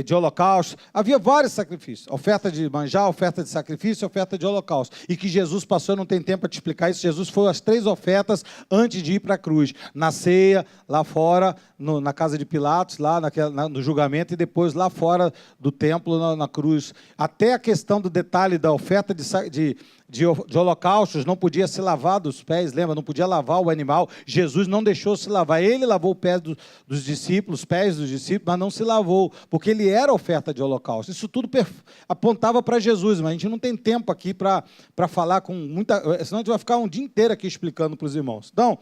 de holocausto, havia vários sacrifícios, oferta de manjar, oferta de sacrifício, oferta de holocausto, e que Jesus passou, não tem tempo para te explicar isso, Jesus foi as 3 ofertas antes de ir para a cruz, na ceia, lá fora, na casa de Pilatos, lá no julgamento, e depois lá fora do templo, na cruz, até a questão do detalhe da oferta de holocaustos, não podia se lavar dos pés, lembra? Não podia lavar o animal, Jesus não deixou se lavar, ele lavou o pé dos discípulos, os pés dos discípulos, mas não se lavou, porque ele era oferta de holocausto. Isso tudo apontava para Jesus, mas a gente não tem tempo aqui para falar com muita... Senão a gente vai ficar um dia inteiro aqui explicando para os irmãos. Então,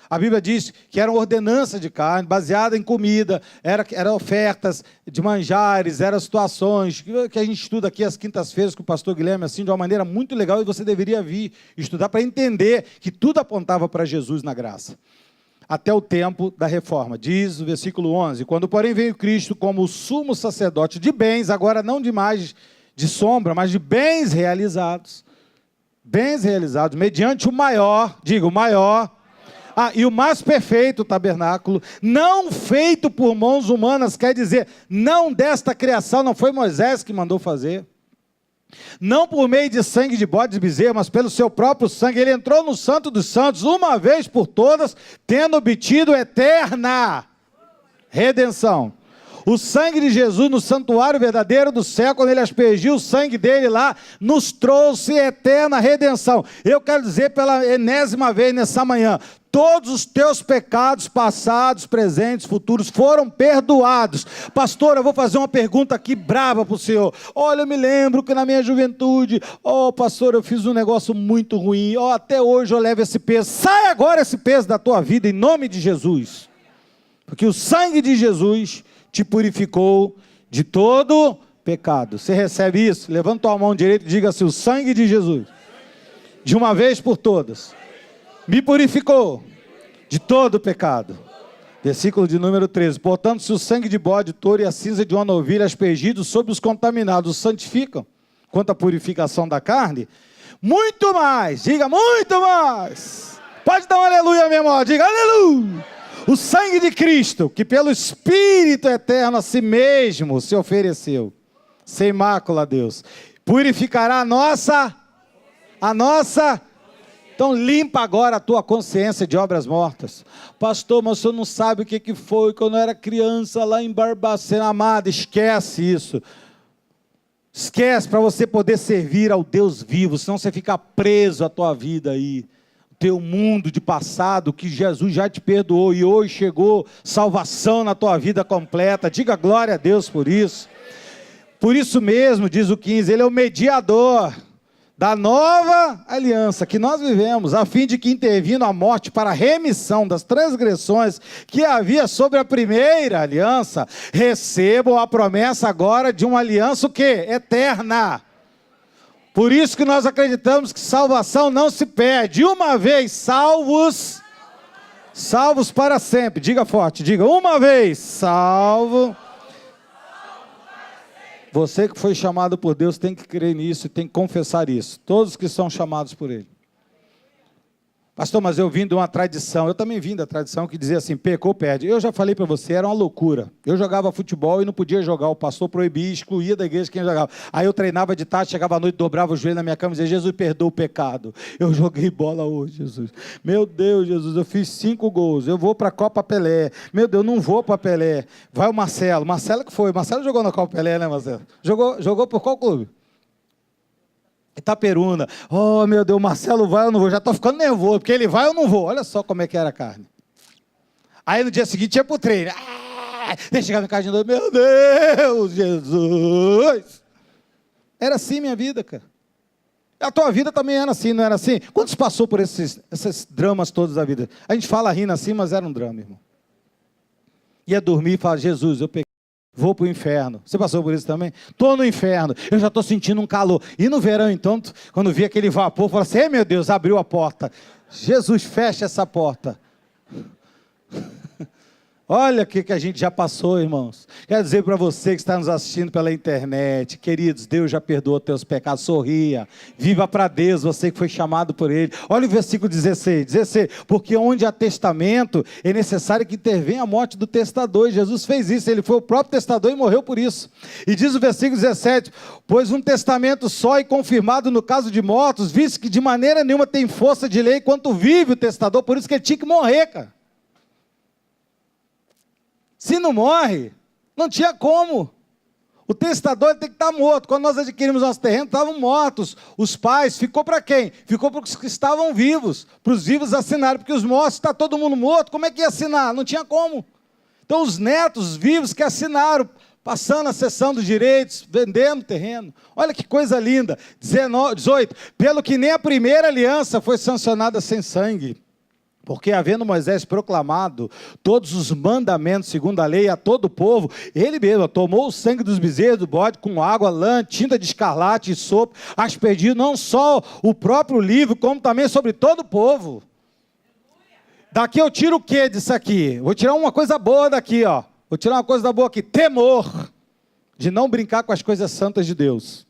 a Bíblia diz que era uma ordenança de carne, baseada em comida, era ofertas de manjares, eram situações que a gente estuda aqui às quintas-feiras com o pastor Guilherme, assim, de uma maneira muito legal, e você deveria vir estudar para entender que tudo apontava para Jesus na graça. Até o tempo da reforma. Diz o versículo 11, quando porém veio Cristo como o sumo sacerdote de bens, agora não de mais de sombra, mas de bens realizados, mediante o maior, diga o maior, e o mais perfeito tabernáculo, não feito por mãos humanas, quer dizer, não desta criação, não foi Moisés que mandou fazer, não por meio de sangue de bode e bezerro, mas pelo seu próprio sangue, ele entrou no Santo dos Santos, uma vez por todas, tendo obtido eterna redenção. O sangue de Jesus no santuário verdadeiro do céu, quando ele aspergiu o sangue dele lá, nos trouxe eterna redenção. Eu quero dizer pela enésima vez nessa manhã, todos os teus pecados passados, presentes, futuros foram perdoados. Pastor, eu vou fazer uma pergunta aqui brava para o senhor. Olha, eu me lembro que na minha juventude, pastor, eu fiz um negócio muito ruim, até hoje eu levo esse peso. Sai agora esse peso da tua vida em nome de Jesus. Porque o sangue de Jesus te purificou de todo pecado. Você recebe isso? Levanta tua mão direita e diga assim, o sangue de Jesus, de uma vez por todas, me purificou de todo pecado. Versículo de número 13. Portanto, se o sangue de bode, touro e a cinza de uma novilha aspergidos sobre os contaminados os santificam, quanto à purificação da carne, muito mais, diga muito mais. Pode dar um aleluia, meu irmão, diga aleluia. O sangue de Cristo, que pelo Espírito eterno a si mesmo se ofereceu, sem mácula a Deus, purificará a nossa... Então limpa agora a tua consciência de obras mortas. Pastor, mas o senhor não sabe o que foi quando eu era criança lá em Barbacena. Amada, esquece isso. Esquece para você poder servir ao Deus vivo, senão você fica preso à tua vida aí. Teu mundo de passado, que Jesus já te perdoou e hoje chegou salvação na tua vida completa. Diga glória a Deus por isso. Por isso mesmo, diz o 15, ele é o mediador da nova aliança que nós vivemos, a fim de que, intervindo a morte para a remissão das transgressões que havia sobre a primeira aliança, recebam a promessa agora de uma aliança o quê? Eterna. Por isso que nós acreditamos que salvação não se perde. Uma vez salvos para sempre. Diga forte, diga uma vez salvo. Você que foi chamado por Deus tem que crer nisso e tem que confessar isso. Todos que são chamados por Ele. Pastor, mas eu vim de uma tradição, eu também vim da tradição que dizia assim, pecou, perde. Eu já falei para você, era uma loucura. Eu jogava futebol e não podia jogar, o pastor proibia, excluía da igreja quem jogava. Aí eu treinava de tarde, chegava à noite, dobrava o joelho na minha cama e dizia, Jesus, perdoa o pecado. Eu joguei bola hoje, Jesus. Meu Deus, Jesus, eu fiz 5 gols, eu vou para a Copa Pelé. Meu Deus, não vou para Pelé. Vai o Marcelo. Marcelo que foi? Marcelo jogou na Copa Pelé, né, Marcelo? Jogou por qual clube? Itaperuna. Oh, meu Deus, o Marcelo vai, eu não vou. Já estou ficando nervoso, porque ele vai, eu não vou. Olha só como é que era a carne. Aí no dia seguinte ia para o treino. Deixa eu chegar no carro de novo. Meu Deus, Jesus. Era assim minha vida, cara. A tua vida também era assim, não era assim? Quantos passou por esses dramas todos da vida? A gente fala rindo assim, mas era um drama, irmão. Ia dormir e falava, Jesus, eu peguei. Vou para o inferno. Você passou por isso também? Estou no inferno, eu já estou sentindo um calor. E no verão, então, quando vi aquele vapor, falei assim, meu Deus, abriu a porta. Jesus, fecha essa porta. Olha o que a gente já passou, irmãos. Quero dizer para você que está nos assistindo pela internet, queridos, Deus já perdoou teus pecados, sorria, viva para Deus, você que foi chamado por Ele. Olha o versículo 16, porque onde há testamento, é necessário que intervenha a morte do testador, e Jesus fez isso, Ele foi o próprio testador e morreu por isso. E diz o versículo 17, pois um testamento só e confirmado no caso de mortos, visto que de maneira nenhuma tem força de lei enquanto vive o testador, por isso que ele tinha que morrer, cara. Se não morre, não tinha como. O testador tem que estar morto. Quando nós adquirimos nosso terreno, estavam mortos. Os pais, ficou para quem? Ficou para os que estavam vivos. Para os vivos assinarem, porque os mortos, está todo mundo morto, como é que ia assinar? Não tinha como. Então os netos vivos que assinaram, passando a cessão dos direitos, vendendo terreno. Olha que coisa linda. 18. Pelo que nem a primeira aliança foi sancionada sem sangue. Porque havendo Moisés proclamado todos os mandamentos segundo a lei a todo o povo, ele mesmo tomou o sangue dos bezerros do bode com água, lã, tinta de escarlate e sopo, aspergiu não só o próprio livro, como também sobre todo o povo. Daqui eu tiro o que disso aqui? Vou tirar uma coisa boa daqui, ó. Vou tirar uma coisa boa aqui, temor de não brincar com as coisas santas de Deus.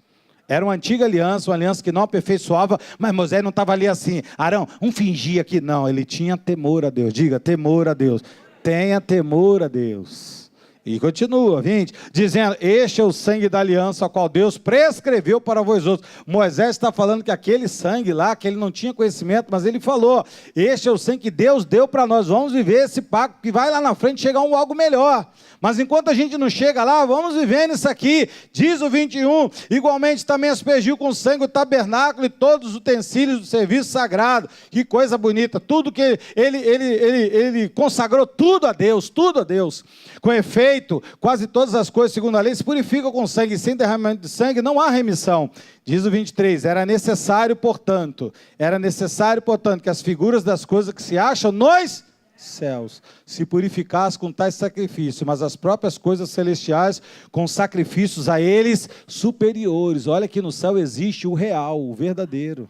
Era uma antiga aliança, uma aliança que não aperfeiçoava, mas Moisés não estava ali assim, Arão, fingia que não, ele tinha temor a Deus, diga, temor a Deus, tenha temor a Deus. E continua, 20, dizendo, este é o sangue da aliança, a qual Deus prescreveu para vós outros. Moisés está falando que aquele sangue lá, que ele não tinha conhecimento, mas ele falou, este é o sangue que Deus deu para nós, vamos viver esse pacto, que vai lá na frente chegar algo melhor. Mas enquanto a gente não chega lá, vamos vivendo isso aqui. Diz o 21, igualmente também aspergiu com sangue o tabernáculo e todos os utensílios do serviço sagrado. Que coisa bonita, tudo que ele consagrou tudo a Deus, tudo a Deus. Com efeito, quase todas as coisas, segundo a lei, se purificam com sangue, e sem derramamento de sangue não há remissão. Diz o 23, era necessário, portanto, que as figuras das coisas que se acham nos céus se purificassem com tais sacrifícios, mas as próprias coisas celestiais com sacrifícios a eles superiores. Olha que no céu existe o real, o verdadeiro.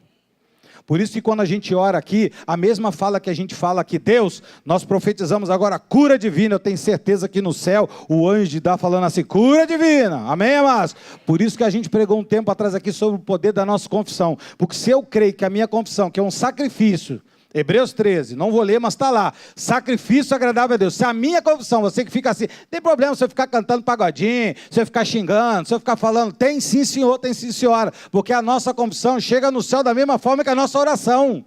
Por isso que quando a gente ora aqui, a mesma fala que a gente fala aqui, Deus, nós profetizamos agora cura divina. Eu tenho certeza que no céu o anjo está falando assim, cura divina, amém, amados? Por isso que a gente pregou um tempo atrás aqui sobre o poder da nossa confissão, porque se eu creio que a minha confissão, que é um sacrifício, Hebreus 13, não vou ler, mas está lá, sacrifício agradável a Deus. Se a minha confissão, você que fica assim, tem problema se eu ficar cantando pagodinho, se eu ficar xingando, se eu ficar falando, tem sim senhor, tem sim senhora, porque a nossa confissão chega no céu da mesma forma que a nossa oração.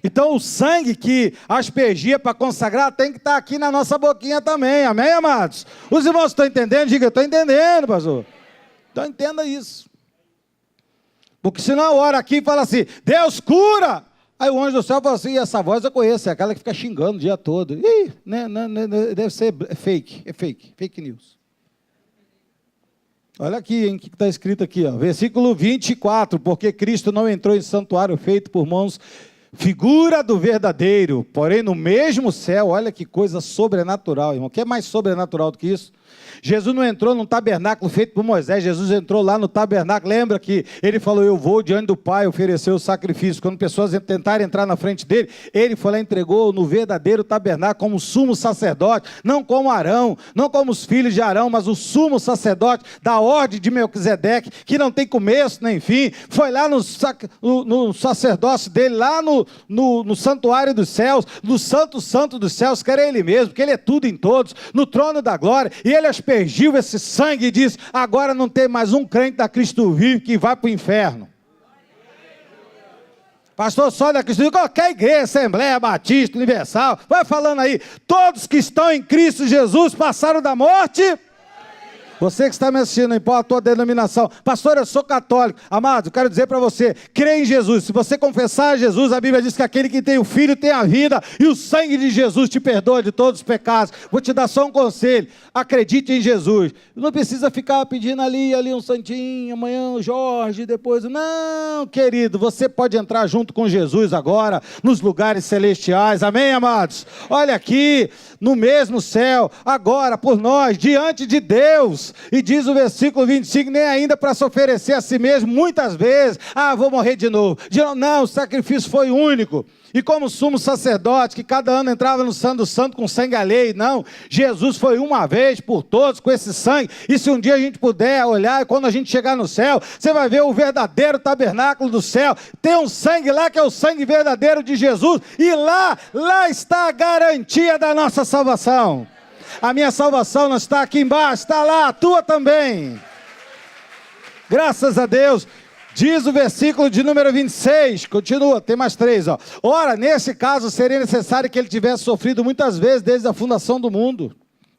Então o sangue que aspergia para consagrar tem que estar aqui na nossa boquinha também, amém, amados? Os irmãos estão entendendo? Diga, eu estou entendendo, pastor. Então entenda isso. Porque senão eu oro aqui e falo assim, Deus cura! Aí o anjo do céu fala assim, essa voz eu conheço, é aquela que fica xingando o dia todo. Ih, né, deve ser fake news. Olha aqui, o que está escrito aqui, ó, versículo 24, porque Cristo não entrou em santuário feito por mãos, figura do verdadeiro, porém no mesmo céu. Olha que coisa sobrenatural, irmão. O que é mais sobrenatural do que isso? Jesus não entrou num tabernáculo feito por Moisés, Jesus entrou lá no tabernáculo. Lembra que ele falou, eu vou diante do Pai oferecer o sacrifício. Quando pessoas tentaram entrar na frente dele, ele foi lá e entregou no verdadeiro tabernáculo como sumo sacerdote, não como Arão, não como os filhos de Arão, mas o sumo sacerdote da ordem de Melquisedeque, que não tem começo nem fim. Foi lá no sacerdócio dele, lá no santuário dos céus, no santo dos céus, que era ele mesmo, porque ele é tudo em todos, no trono da glória, e ele aspergiu esse sangue e disse, agora não tem mais um crente da Cristo vivo que vai para o inferno. Pastor, só da Cristo vivo, qualquer igreja, Assembleia Batista, Universal, vai falando aí, todos que estão em Cristo Jesus passaram da morte. Você que está me assistindo, não importa a tua denominação. Pastor, eu sou católico. Amado, eu quero dizer para você, crê em Jesus. Se você confessar Jesus, a Bíblia diz que aquele que tem o Filho tem a vida, e o sangue de Jesus te perdoa de todos os pecados. Vou te dar só um conselho, acredite em Jesus. Não precisa ficar pedindo ali um santinho, amanhã o Jorge, depois... Não, querido, você pode entrar junto com Jesus agora, nos lugares celestiais. Amém, amados? Olha aqui, no mesmo céu, agora, por nós, diante de Deus. E diz o versículo 25, nem ainda para se oferecer a si mesmo, muitas vezes, vou morrer de novo. Não, o sacrifício foi único. E como sumo sacerdote, que cada ano entrava no Santo do Santo com sangue alheio, não, Jesus foi uma vez por todos com esse sangue. E se um dia a gente puder olhar, e quando a gente chegar no céu, você vai ver o verdadeiro tabernáculo do céu, tem um sangue lá que é o sangue verdadeiro de Jesus, e lá está a garantia da nossa salvação. A minha salvação não está aqui embaixo, está lá, a tua também. Graças a Deus. Diz o versículo de número 26, continua, tem mais 3, ó. Ora, nesse caso seria necessário que ele tivesse sofrido muitas vezes desde a fundação do mundo.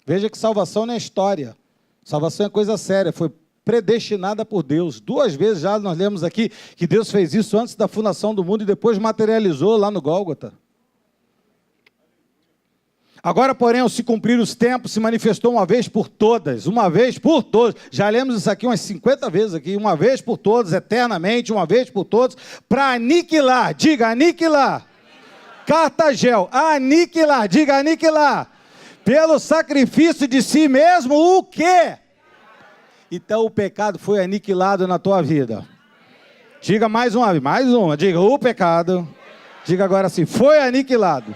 Veja que salvação não é história, salvação é coisa séria, foi predestinada por Deus. 2 vezes já nós lemos aqui que Deus fez isso antes da fundação do mundo e depois materializou lá no Gólgota. Agora, porém, ao se cumprir os tempos, se manifestou uma vez por todas, já lemos isso aqui umas 50 vezes aqui, uma vez por todas, eternamente, uma vez por todos, para aniquilar, diga aniquilar, Cartagel, aniquilar, diga aniquilar, pelo sacrifício de si mesmo, o quê? Então o pecado foi aniquilado na tua vida. Diga mais uma, diga o pecado, diga agora assim, foi aniquilado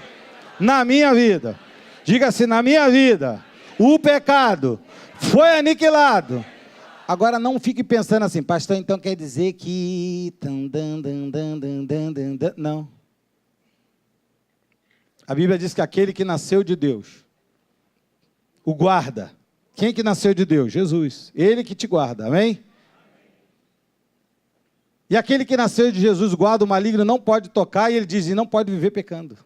na minha vida. Diga assim, na minha vida, o pecado foi aniquilado. Agora não fique pensando assim, pastor, então quer dizer que... Não. A Bíblia diz que aquele que nasceu de Deus, o guarda. Quem que nasceu de Deus? Jesus. Ele que te guarda, amém? E aquele que nasceu de Jesus guarda, o maligno não pode tocar, e ele diz, e não pode viver pecando.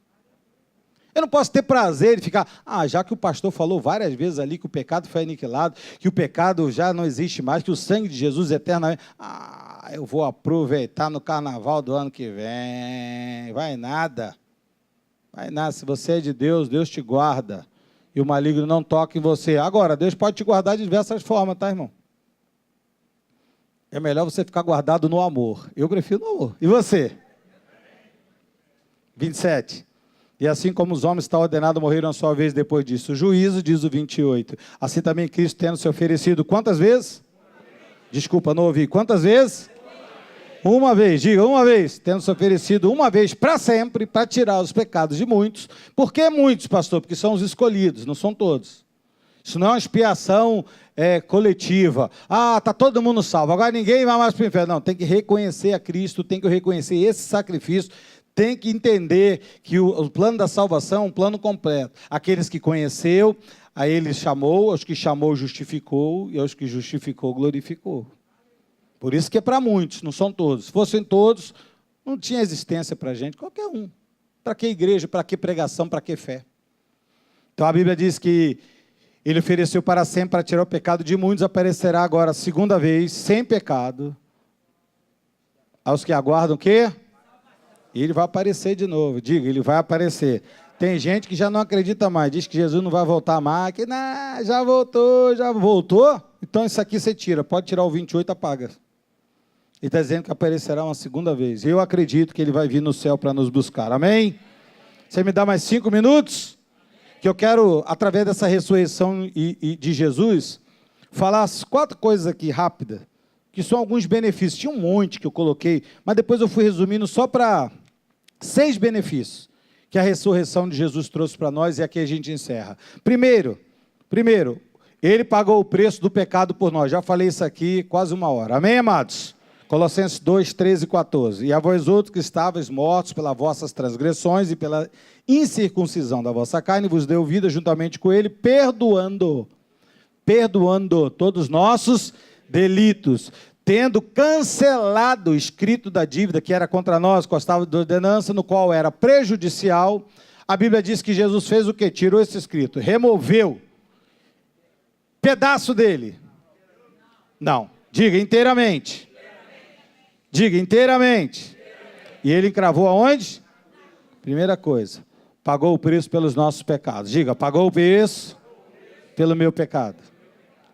Eu não posso ter prazer em ficar, já que o pastor falou várias vezes ali que o pecado foi aniquilado, que o pecado já não existe mais, que o sangue de Jesus eternamente, eu vou aproveitar no carnaval do ano que vem. Vai nada, se você é de Deus, Deus te guarda, e o maligno não toca em você. Agora, Deus pode te guardar de diversas formas, tá, irmão? É melhor você ficar guardado no amor, eu prefiro no amor, e você? 27. E assim como os homens estão ordenados morreram a sua vez depois disso. O juízo, diz o 28. Assim também Cristo tendo se oferecido quantas vezes? Desculpa, não ouvi. Quantas vezes? Uma vez, diga uma vez. Tendo se oferecido uma vez para sempre, para tirar os pecados de muitos. Por que muitos, pastor? Porque são os escolhidos, não são todos. Isso não é uma expiação coletiva. Está todo mundo salvo, agora ninguém vai mais para o inferno. Não, tem que reconhecer a Cristo, tem que reconhecer esse sacrifício. Tem que entender que o plano da salvação é um plano completo. Aqueles que conheceu, a ele chamou, aos que chamou, justificou, e aos que justificou, glorificou. Por isso que é para muitos, não são todos. Se fossem todos, não tinha existência para a gente, qualquer um. Para que igreja, para que pregação, para que fé? Então a Bíblia diz que ele ofereceu para sempre para tirar o pecado de muitos, aparecerá agora a segunda vez, sem pecado, aos que aguardam o quê? E ele vai aparecer de novo, diga, ele vai aparecer. Tem gente que já não acredita mais, diz que Jesus não vai voltar mais, que não, já voltou? Então isso aqui você tira, pode tirar o 28, apaga. Ele está dizendo que aparecerá uma segunda vez. Eu acredito que ele vai vir no céu para nos buscar, amém? Você me dá mais 5 minutos? que eu quero, através dessa ressurreição e de Jesus, falar as 4 coisas aqui, rápidas, que são alguns benefícios. Tinha um monte que eu coloquei, mas depois eu fui resumindo só para 6 benefícios que a ressurreição de Jesus trouxe para nós, e aqui a gente encerra. Primeiro, ele pagou o preço do pecado por nós. Já falei isso aqui quase 1 hora. Amém, amados? Colossenses 2, 13 e 14. E a vós outros que estáveis mortos pelas vossas transgressões e pela incircuncisão da vossa carne, vos deu vida juntamente com ele, perdoando todos os nossos delitos, tendo cancelado o escrito da dívida que era contra nós, constava de ordenança, no qual era prejudicial. A Bíblia diz que Jesus fez o quê? Tirou esse escrito, removeu. Pedaço dele? Não. Diga inteiramente. Diga inteiramente. E ele encravou aonde? Primeira coisa, pagou o preço pelos nossos pecados. Diga, pagou o preço pelo meu pecado.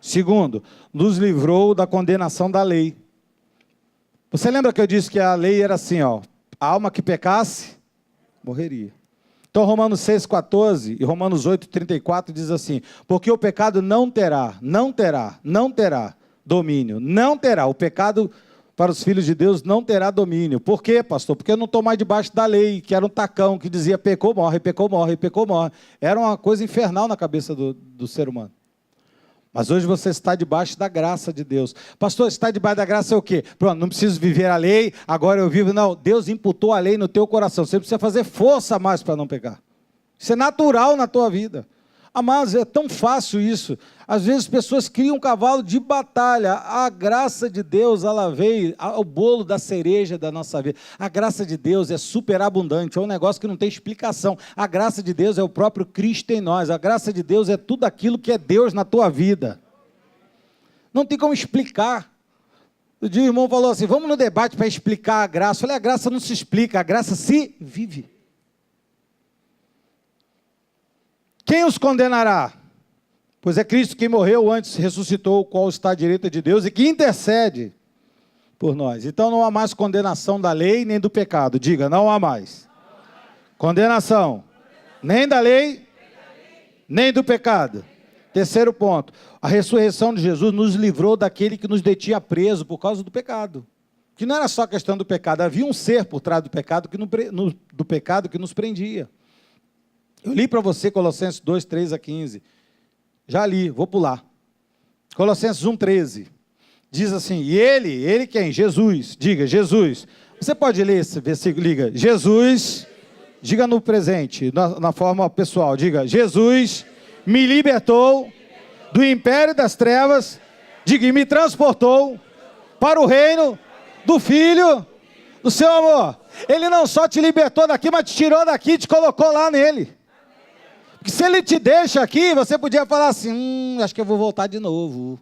Segundo, nos livrou da condenação da lei. Você lembra que eu disse que a lei era assim, ó, a alma que pecasse, morreria. Então Romanos 6,14 e Romanos 8,34 diz assim, porque o pecado não terá domínio, não terá, o pecado para os filhos de Deus não terá domínio. Por quê, pastor? Porque eu não estou mais debaixo da lei, que era um tacão que dizia pecou, morre, pecou, morre, pecou, morre. Era uma coisa infernal na cabeça do ser humano. Mas hoje você está debaixo da graça de Deus. Pastor, estar debaixo da graça é o quê? Pronto, não preciso viver a lei, agora eu vivo. Não, Deus imputou a lei no teu coração. Você precisa fazer força a mais para não pecar. Isso é natural na tua vida. Amados, é tão fácil isso. Às vezes as pessoas criam um cavalo de batalha. A graça de Deus, ela veio, o bolo da cereja da nossa vida. A graça de Deus é superabundante, é um negócio que não tem explicação. A graça de Deus é o próprio Cristo em nós. A graça de Deus é tudo aquilo que é Deus na tua vida. Não tem como explicar. O dia o irmão falou assim, vamos no debate para explicar a graça. Eu falei, a graça não se explica, a graça se vive. Quem os condenará? Pois é Cristo que morreu antes, ressuscitou, o qual está à direita de Deus e que intercede por nós. Então não há mais condenação da lei nem do pecado. Diga, não há mais. Condenação. Nem da lei, nem do pecado. Terceiro ponto. A ressurreição de Jesus nos livrou daquele que nos detinha preso por causa do pecado. Que não era só questão do pecado. Havia um ser por trás do pecado que nos prendia. Eu li para você Colossenses 2, 3 a 15. Já li, vou pular. Colossenses 1, 13. Diz assim, e ele quem? Jesus. Diga, Jesus. Você pode ler esse versículo? Liga, Jesus. Diga no presente, na forma pessoal. Diga, Jesus me libertou do império das trevas. Diga, e me transportou para o reino do Filho do seu amor. Ele não só te libertou daqui, mas te tirou daqui e te colocou lá nele. Porque se ele te deixa aqui, você podia falar assim, acho que eu vou voltar de novo.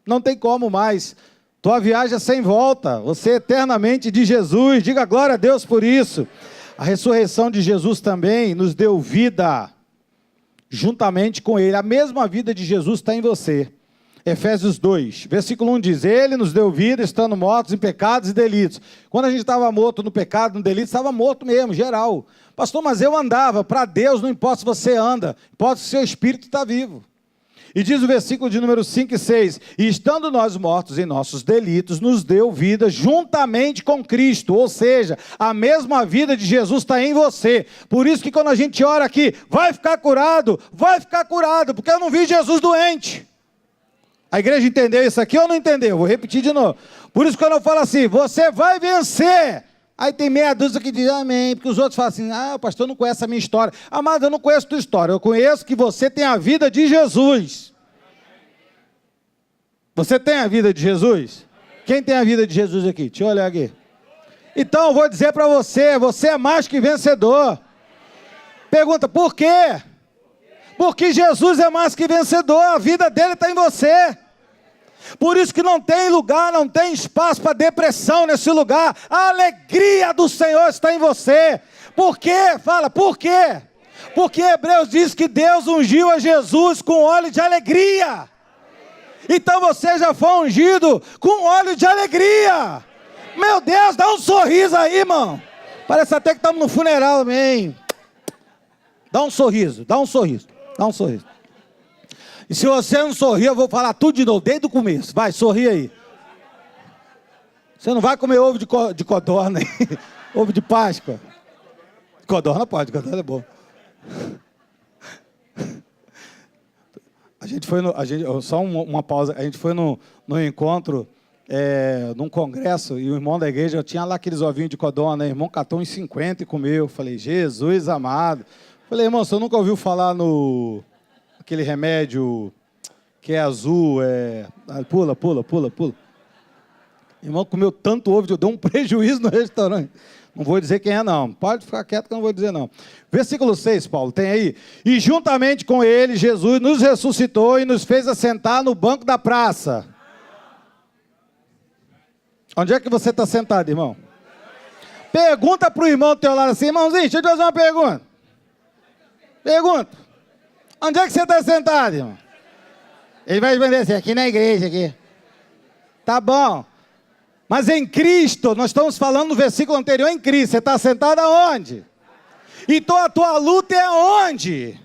Não tem como mais. Tua viagem é sem volta. Você é eternamente de Jesus. Diga glória a Deus por isso. A ressurreição de Jesus também nos deu vida juntamente com ele. A mesma vida de Jesus está em você. Efésios 2, versículo 1 diz, ele nos deu vida estando mortos em pecados e delitos. Quando a gente estava morto no pecado, no delito, estava morto mesmo, geral. Pastor, mas eu andava. Para Deus não importa se você anda, importa se o seu espírito está vivo. E diz o versículo de número 5 e 6, e estando nós mortos em nossos delitos, nos deu vida juntamente com Cristo, ou seja, a mesma vida de Jesus está em você. Por isso que quando a gente ora aqui, vai ficar curado, porque eu não vi Jesus doente. A igreja entendeu isso aqui ou não entendeu? Vou repetir de novo. Por isso que quando eu falo assim, você vai vencer. Aí tem meia dúzia que diz amém, porque os outros falam assim, o pastor não conhece a minha história. Amado, eu não conheço a tua história, eu conheço que você tem a vida de Jesus. Você tem a vida de Jesus? Quem tem a vida de Jesus aqui? Deixa eu olhar aqui. Então eu vou dizer para você, você é mais que vencedor. Pergunta, por quê? Porque Jesus é mais que vencedor, a vida dele está em você. Por isso que não tem lugar, não tem espaço para depressão nesse lugar. A alegria do Senhor está em você. Por quê? Fala, por quê? Porque Hebreus diz que Deus ungiu a Jesus com óleo de alegria. Então você já foi ungido com óleo de alegria. Meu Deus, dá um sorriso aí, irmão. Parece até que estamos no funeral, amém. Dá um sorriso, dá um sorriso, dá um sorriso. E se você não sorrir, eu vou falar tudo de novo, desde o começo. Vai, sorri aí. Você não vai comer ovo de codorna, ovo de Páscoa. Codorna pode, codorna é bom. A gente foi só uma pausa, a gente foi no encontro, num congresso, e o irmão da igreja tinha lá aqueles ovinhos de codorna, o irmão catou uns 50 e comeu. Falei, Jesus amado. Falei, irmão, você nunca ouviu falar aquele remédio que é azul, pula. O irmão comeu tanto ovo, deu um prejuízo no restaurante. Não vou dizer quem é, não. Pode ficar quieto que eu não vou dizer, não. Versículo 6, Paulo, tem aí. E juntamente com ele, Jesus nos ressuscitou e nos fez assentar no banco da praça. Onde é que você está sentado, irmão? Pergunta para o irmão do teu lado assim, irmãozinho, deixa eu te fazer uma pergunta. Pergunta. Onde é que você está sentado, irmão? Ele vai responder assim, aqui na igreja, aqui. Tá bom. Mas em Cristo, nós estamos falando no versículo anterior, em Cristo, você está sentado aonde? Então a tua luta é aonde?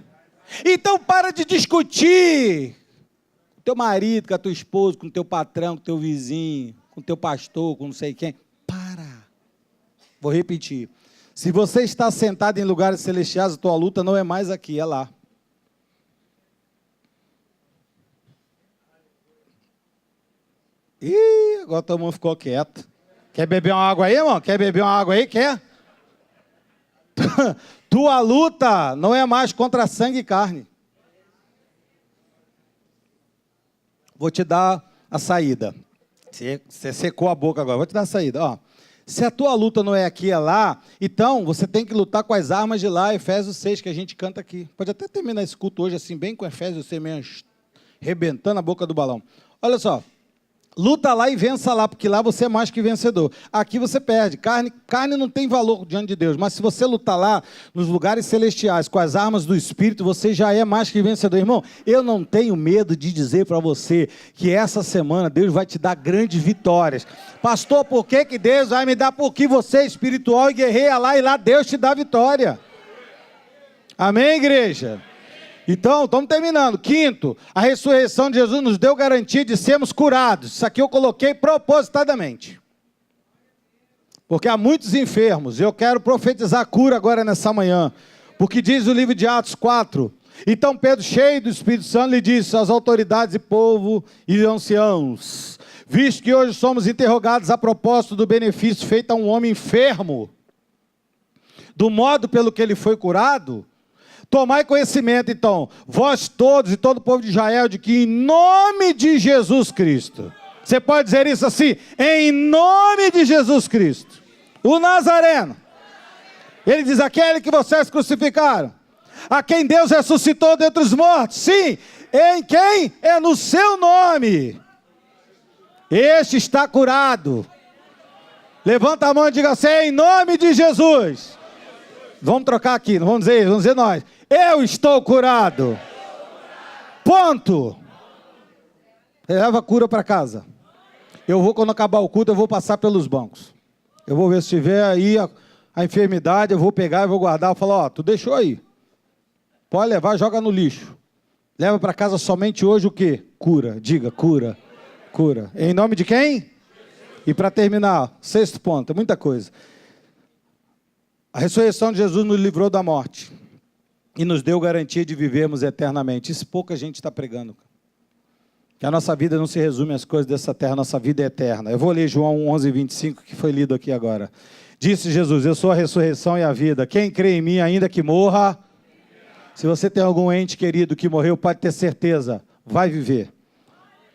Então para de discutir com teu marido, com a tua esposa, com o teu patrão, com o teu vizinho, com o teu pastor, com não sei quem. Para. Vou repetir. Se você está sentado em lugares celestiais, a tua luta não é mais aqui, é lá. Ih, agora todo mundo ficou quieto. Quer beber uma água aí, irmão? Quer beber uma água aí? Quer? Tua luta não é mais contra sangue e carne. Vou te dar a saída. Você secou a boca agora. Vou te dar a saída. Ó, se a tua luta não é aqui, é lá, então você tem que lutar com as armas de lá. Efésios 6, que a gente canta aqui. Pode até terminar esse culto hoje assim, bem com Efésios 6 mesmo, rebentando a boca do balão. Olha só. Luta lá e vença lá, porque lá você é mais que vencedor. Aqui você perde. Carne não tem valor diante de Deus, mas se você lutar lá, nos lugares celestiais, com as armas do Espírito, você já é mais que vencedor. Irmão, eu não tenho medo de dizer para você que essa semana Deus vai te dar grandes vitórias. Pastor, por que Deus vai me dar? Porque você é espiritual e guerreia lá, e lá Deus te dá vitória. Amém, igreja? Então, estamos terminando. Quinto, a ressurreição de Jesus nos deu garantia de sermos curados. Isso aqui eu coloquei propositadamente. Porque há muitos enfermos. Eu quero profetizar cura agora nessa manhã. Porque diz o livro de Atos 4. Então Pedro, cheio do Espírito Santo, lhe disse às autoridades e povo e anciãos: visto que hoje somos interrogados a propósito do benefício feito a um homem enfermo, do modo pelo que ele foi curado, tomai conhecimento, então, vós todos e todo o povo de Israel, de que em nome de Jesus Cristo, você pode dizer isso assim, em nome de Jesus Cristo, o Nazareno, ele diz, aquele que vocês crucificaram, a quem Deus ressuscitou dentre os mortos, sim, em quem? É no seu nome, este está curado. Levanta a mão e diga assim, em nome de Jesus. Vamos trocar aqui, não vamos dizer nós. Eu estou curado. Ponto. Leva a cura para casa. Eu vou, quando acabar o culto, eu vou passar pelos bancos. Eu vou ver se tiver aí a enfermidade, eu vou pegar e vou guardar. Eu falo, ó, tu deixou aí. Pode levar, joga no lixo. Leva para casa somente hoje o quê? Cura. Diga, cura. Cura. Em nome de quem? E para terminar, sexto ponto, é muita coisa. A ressurreição de Jesus nos livrou da morte e nos deu garantia de vivermos eternamente. Isso pouca gente está pregando. Que a nossa vida não se resume às coisas dessa terra, a nossa vida é eterna. Eu vou ler João 11:25, que foi lido aqui agora. Disse Jesus, eu sou a ressurreição e a vida. Quem crê em mim, ainda que morra, se você tem algum ente querido que morreu, pode ter certeza, vai viver.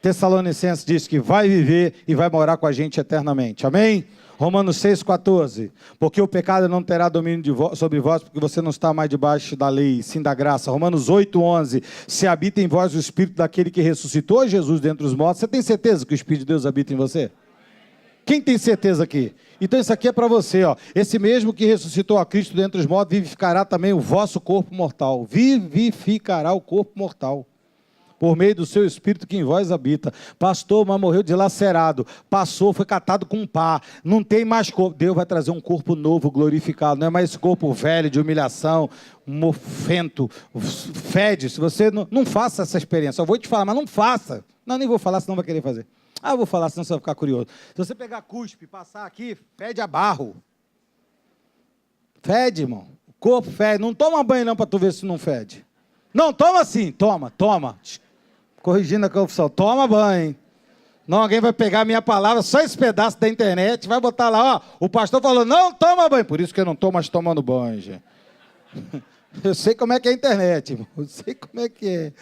Tessalonicenses diz que vai viver e vai morar com a gente eternamente. Amém? Romanos 6,14, porque o pecado não terá domínio sobre vós, porque você não está mais debaixo da lei, sim da graça. Romanos 8,11, se habita em vós o Espírito daquele que ressuscitou Jesus dentre os mortos. Você tem certeza que o Espírito de Deus habita em você? Quem tem certeza aqui? Então isso aqui é para você, ó. Esse mesmo que ressuscitou a Cristo dentre os mortos, vivificará também o vosso corpo mortal. Vivificará o corpo mortal. por meio do seu Espírito que em vós habita. Pastor, mas morreu dilacerado, passou, foi catado com um pá, não tem mais corpo. Deus vai trazer um corpo novo, glorificado, não é mais esse corpo velho de humilhação, mofento, fede. Se você não faça essa experiência, eu vou te falar, mas não faça. Não, nem vou falar, senão vai querer fazer. Eu vou falar, senão você vai ficar curioso. Se você pegar cuspe e passar aqui, fede a barro. Fede, irmão. O corpo fede. Não toma banho não para tu ver se não fede. Não, toma assim. Toma. Corrigindo a confusão. Toma banho, hein? Não, alguém vai pegar a minha palavra, só esse pedaço da internet, vai botar lá, ó. O pastor falou, não toma banho. Por isso que eu não estou mais tomando banho, gente. Eu sei como é que é a internet, irmão. Eu sei como é que é.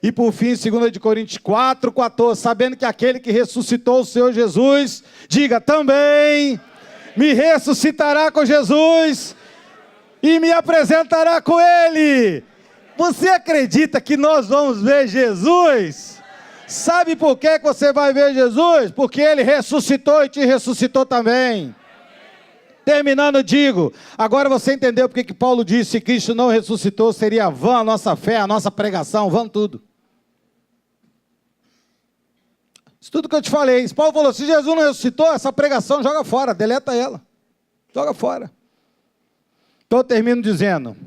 E por fim, 2 Coríntios 4:14, sabendo que aquele que ressuscitou o Senhor Jesus, diga também, me ressuscitará com Jesus e me apresentará com Ele. Você acredita que nós vamos ver Jesus? Sabe por que você vai ver Jesus? Porque Ele ressuscitou e te ressuscitou também. Terminando, digo, agora você entendeu porque que Paulo disse, se Cristo não ressuscitou, seria vã a nossa fé, a nossa pregação, vã tudo. Isso tudo que eu te falei. Paulo falou, se Jesus não ressuscitou, essa pregação joga fora, deleta ela. Joga fora. Então eu termino dizendo,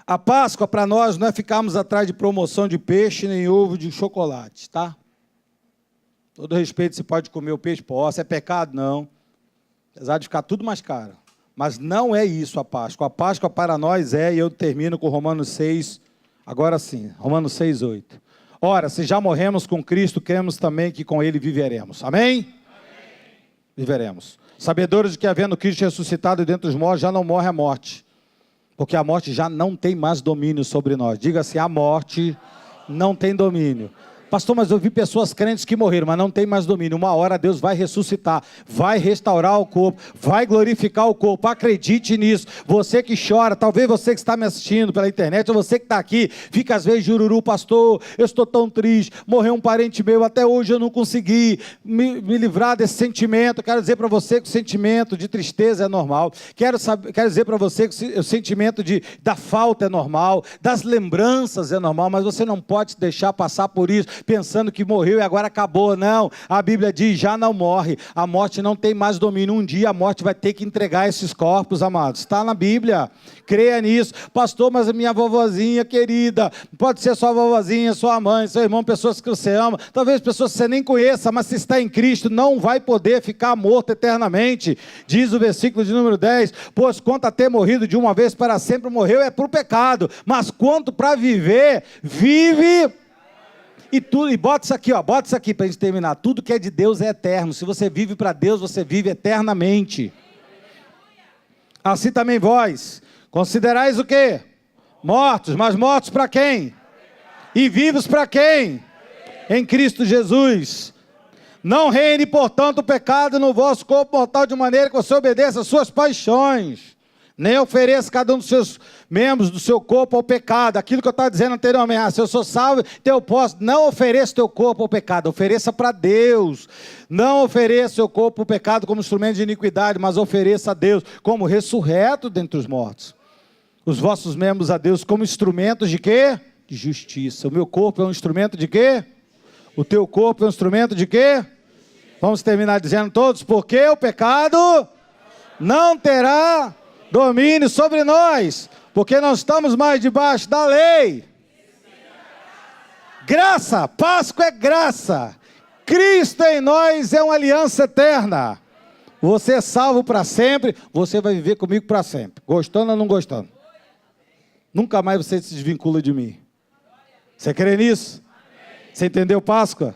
a Páscoa para nós não é ficarmos atrás de promoção de peixe, nem ovo de chocolate, tá? Todo respeito, você pode comer o peixe, posso, é pecado? Não. Apesar de ficar tudo mais caro. Mas não é isso a Páscoa. A Páscoa para nós é, e eu termino com Romanos 6, agora sim, Romanos 6:8. Ora, se já morremos com Cristo, cremos também que com Ele viveremos. Amém? Amém. Viveremos. Sabedores de que havendo Cristo ressuscitado dentre os mortos, já não morre a morte. Porque a morte já não tem mais domínio sobre nós. Diga assim, a morte não tem domínio. Pastor, mas eu vi pessoas crentes que morreram, mas não tem mais domínio. Uma hora Deus vai ressuscitar, vai restaurar o corpo, vai glorificar o corpo. Acredite nisso. Você que chora, talvez você que está me assistindo pela internet, ou você que está aqui, fica às vezes jururu, pastor, eu estou tão triste, morreu um parente meu, até hoje eu não consegui me livrar desse sentimento. Quero dizer para você que o sentimento de tristeza é normal. Quero dizer para você que o sentimento da falta é normal, das lembranças é normal, mas você não pode deixar passar por isso, pensando que morreu e agora acabou. Não, a Bíblia diz, já não morre, a morte não tem mais domínio. Um dia a morte vai ter que entregar esses corpos, amados, está na Bíblia, creia nisso. Pastor, mas a minha vovozinha querida, pode ser sua vovozinha, sua mãe, seu irmão, pessoas que você ama, talvez pessoas que você nem conheça, mas se está em Cristo, não vai poder ficar morto eternamente. Diz o versículo de número 10, pois quanto a ter morrido de uma vez para sempre, morreu é para o pecado, mas quanto para viver, vive. E bota isso aqui para a gente terminar. Tudo que é de Deus é eterno. Se você vive para Deus, você vive eternamente. Assim também vós, considerais o quê? Mortos, mas mortos para quem? E vivos para quem? Em Cristo Jesus. Não reine, portanto, o pecado no vosso corpo mortal, de maneira que você obedeça às suas paixões. Nem ofereça cada um dos seus membros do seu corpo ao pecado. Aquilo que eu estava dizendo anteriormente. Se eu sou salvo, então eu posso. Não ofereça teu corpo ao pecado. Ofereça para Deus. Não ofereça seu corpo ao pecado como instrumento de iniquidade, mas ofereça a Deus como ressurreto dentre os mortos. Os vossos membros a Deus como instrumentos de quê? De justiça. O meu corpo é um instrumento de quê? O teu corpo é um instrumento de quê? Vamos terminar dizendo todos, porque o pecado não terá domínio sobre nós, porque não estamos mais debaixo da lei. Graça, Páscoa é graça. Cristo em nós é uma aliança eterna. Você é salvo para sempre, você vai viver comigo para sempre, gostando ou não gostando. Nunca mais você se desvincula de mim. Você crê nisso? Você entendeu Páscoa?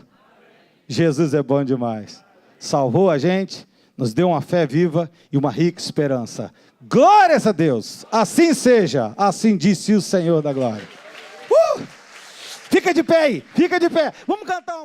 Jesus é bom demais. Salvou a gente, nos deu uma fé viva e uma rica esperança. Glórias a Deus, assim seja, assim disse o Senhor da glória. Fica de pé aí, fica de pé, vamos cantar uma música.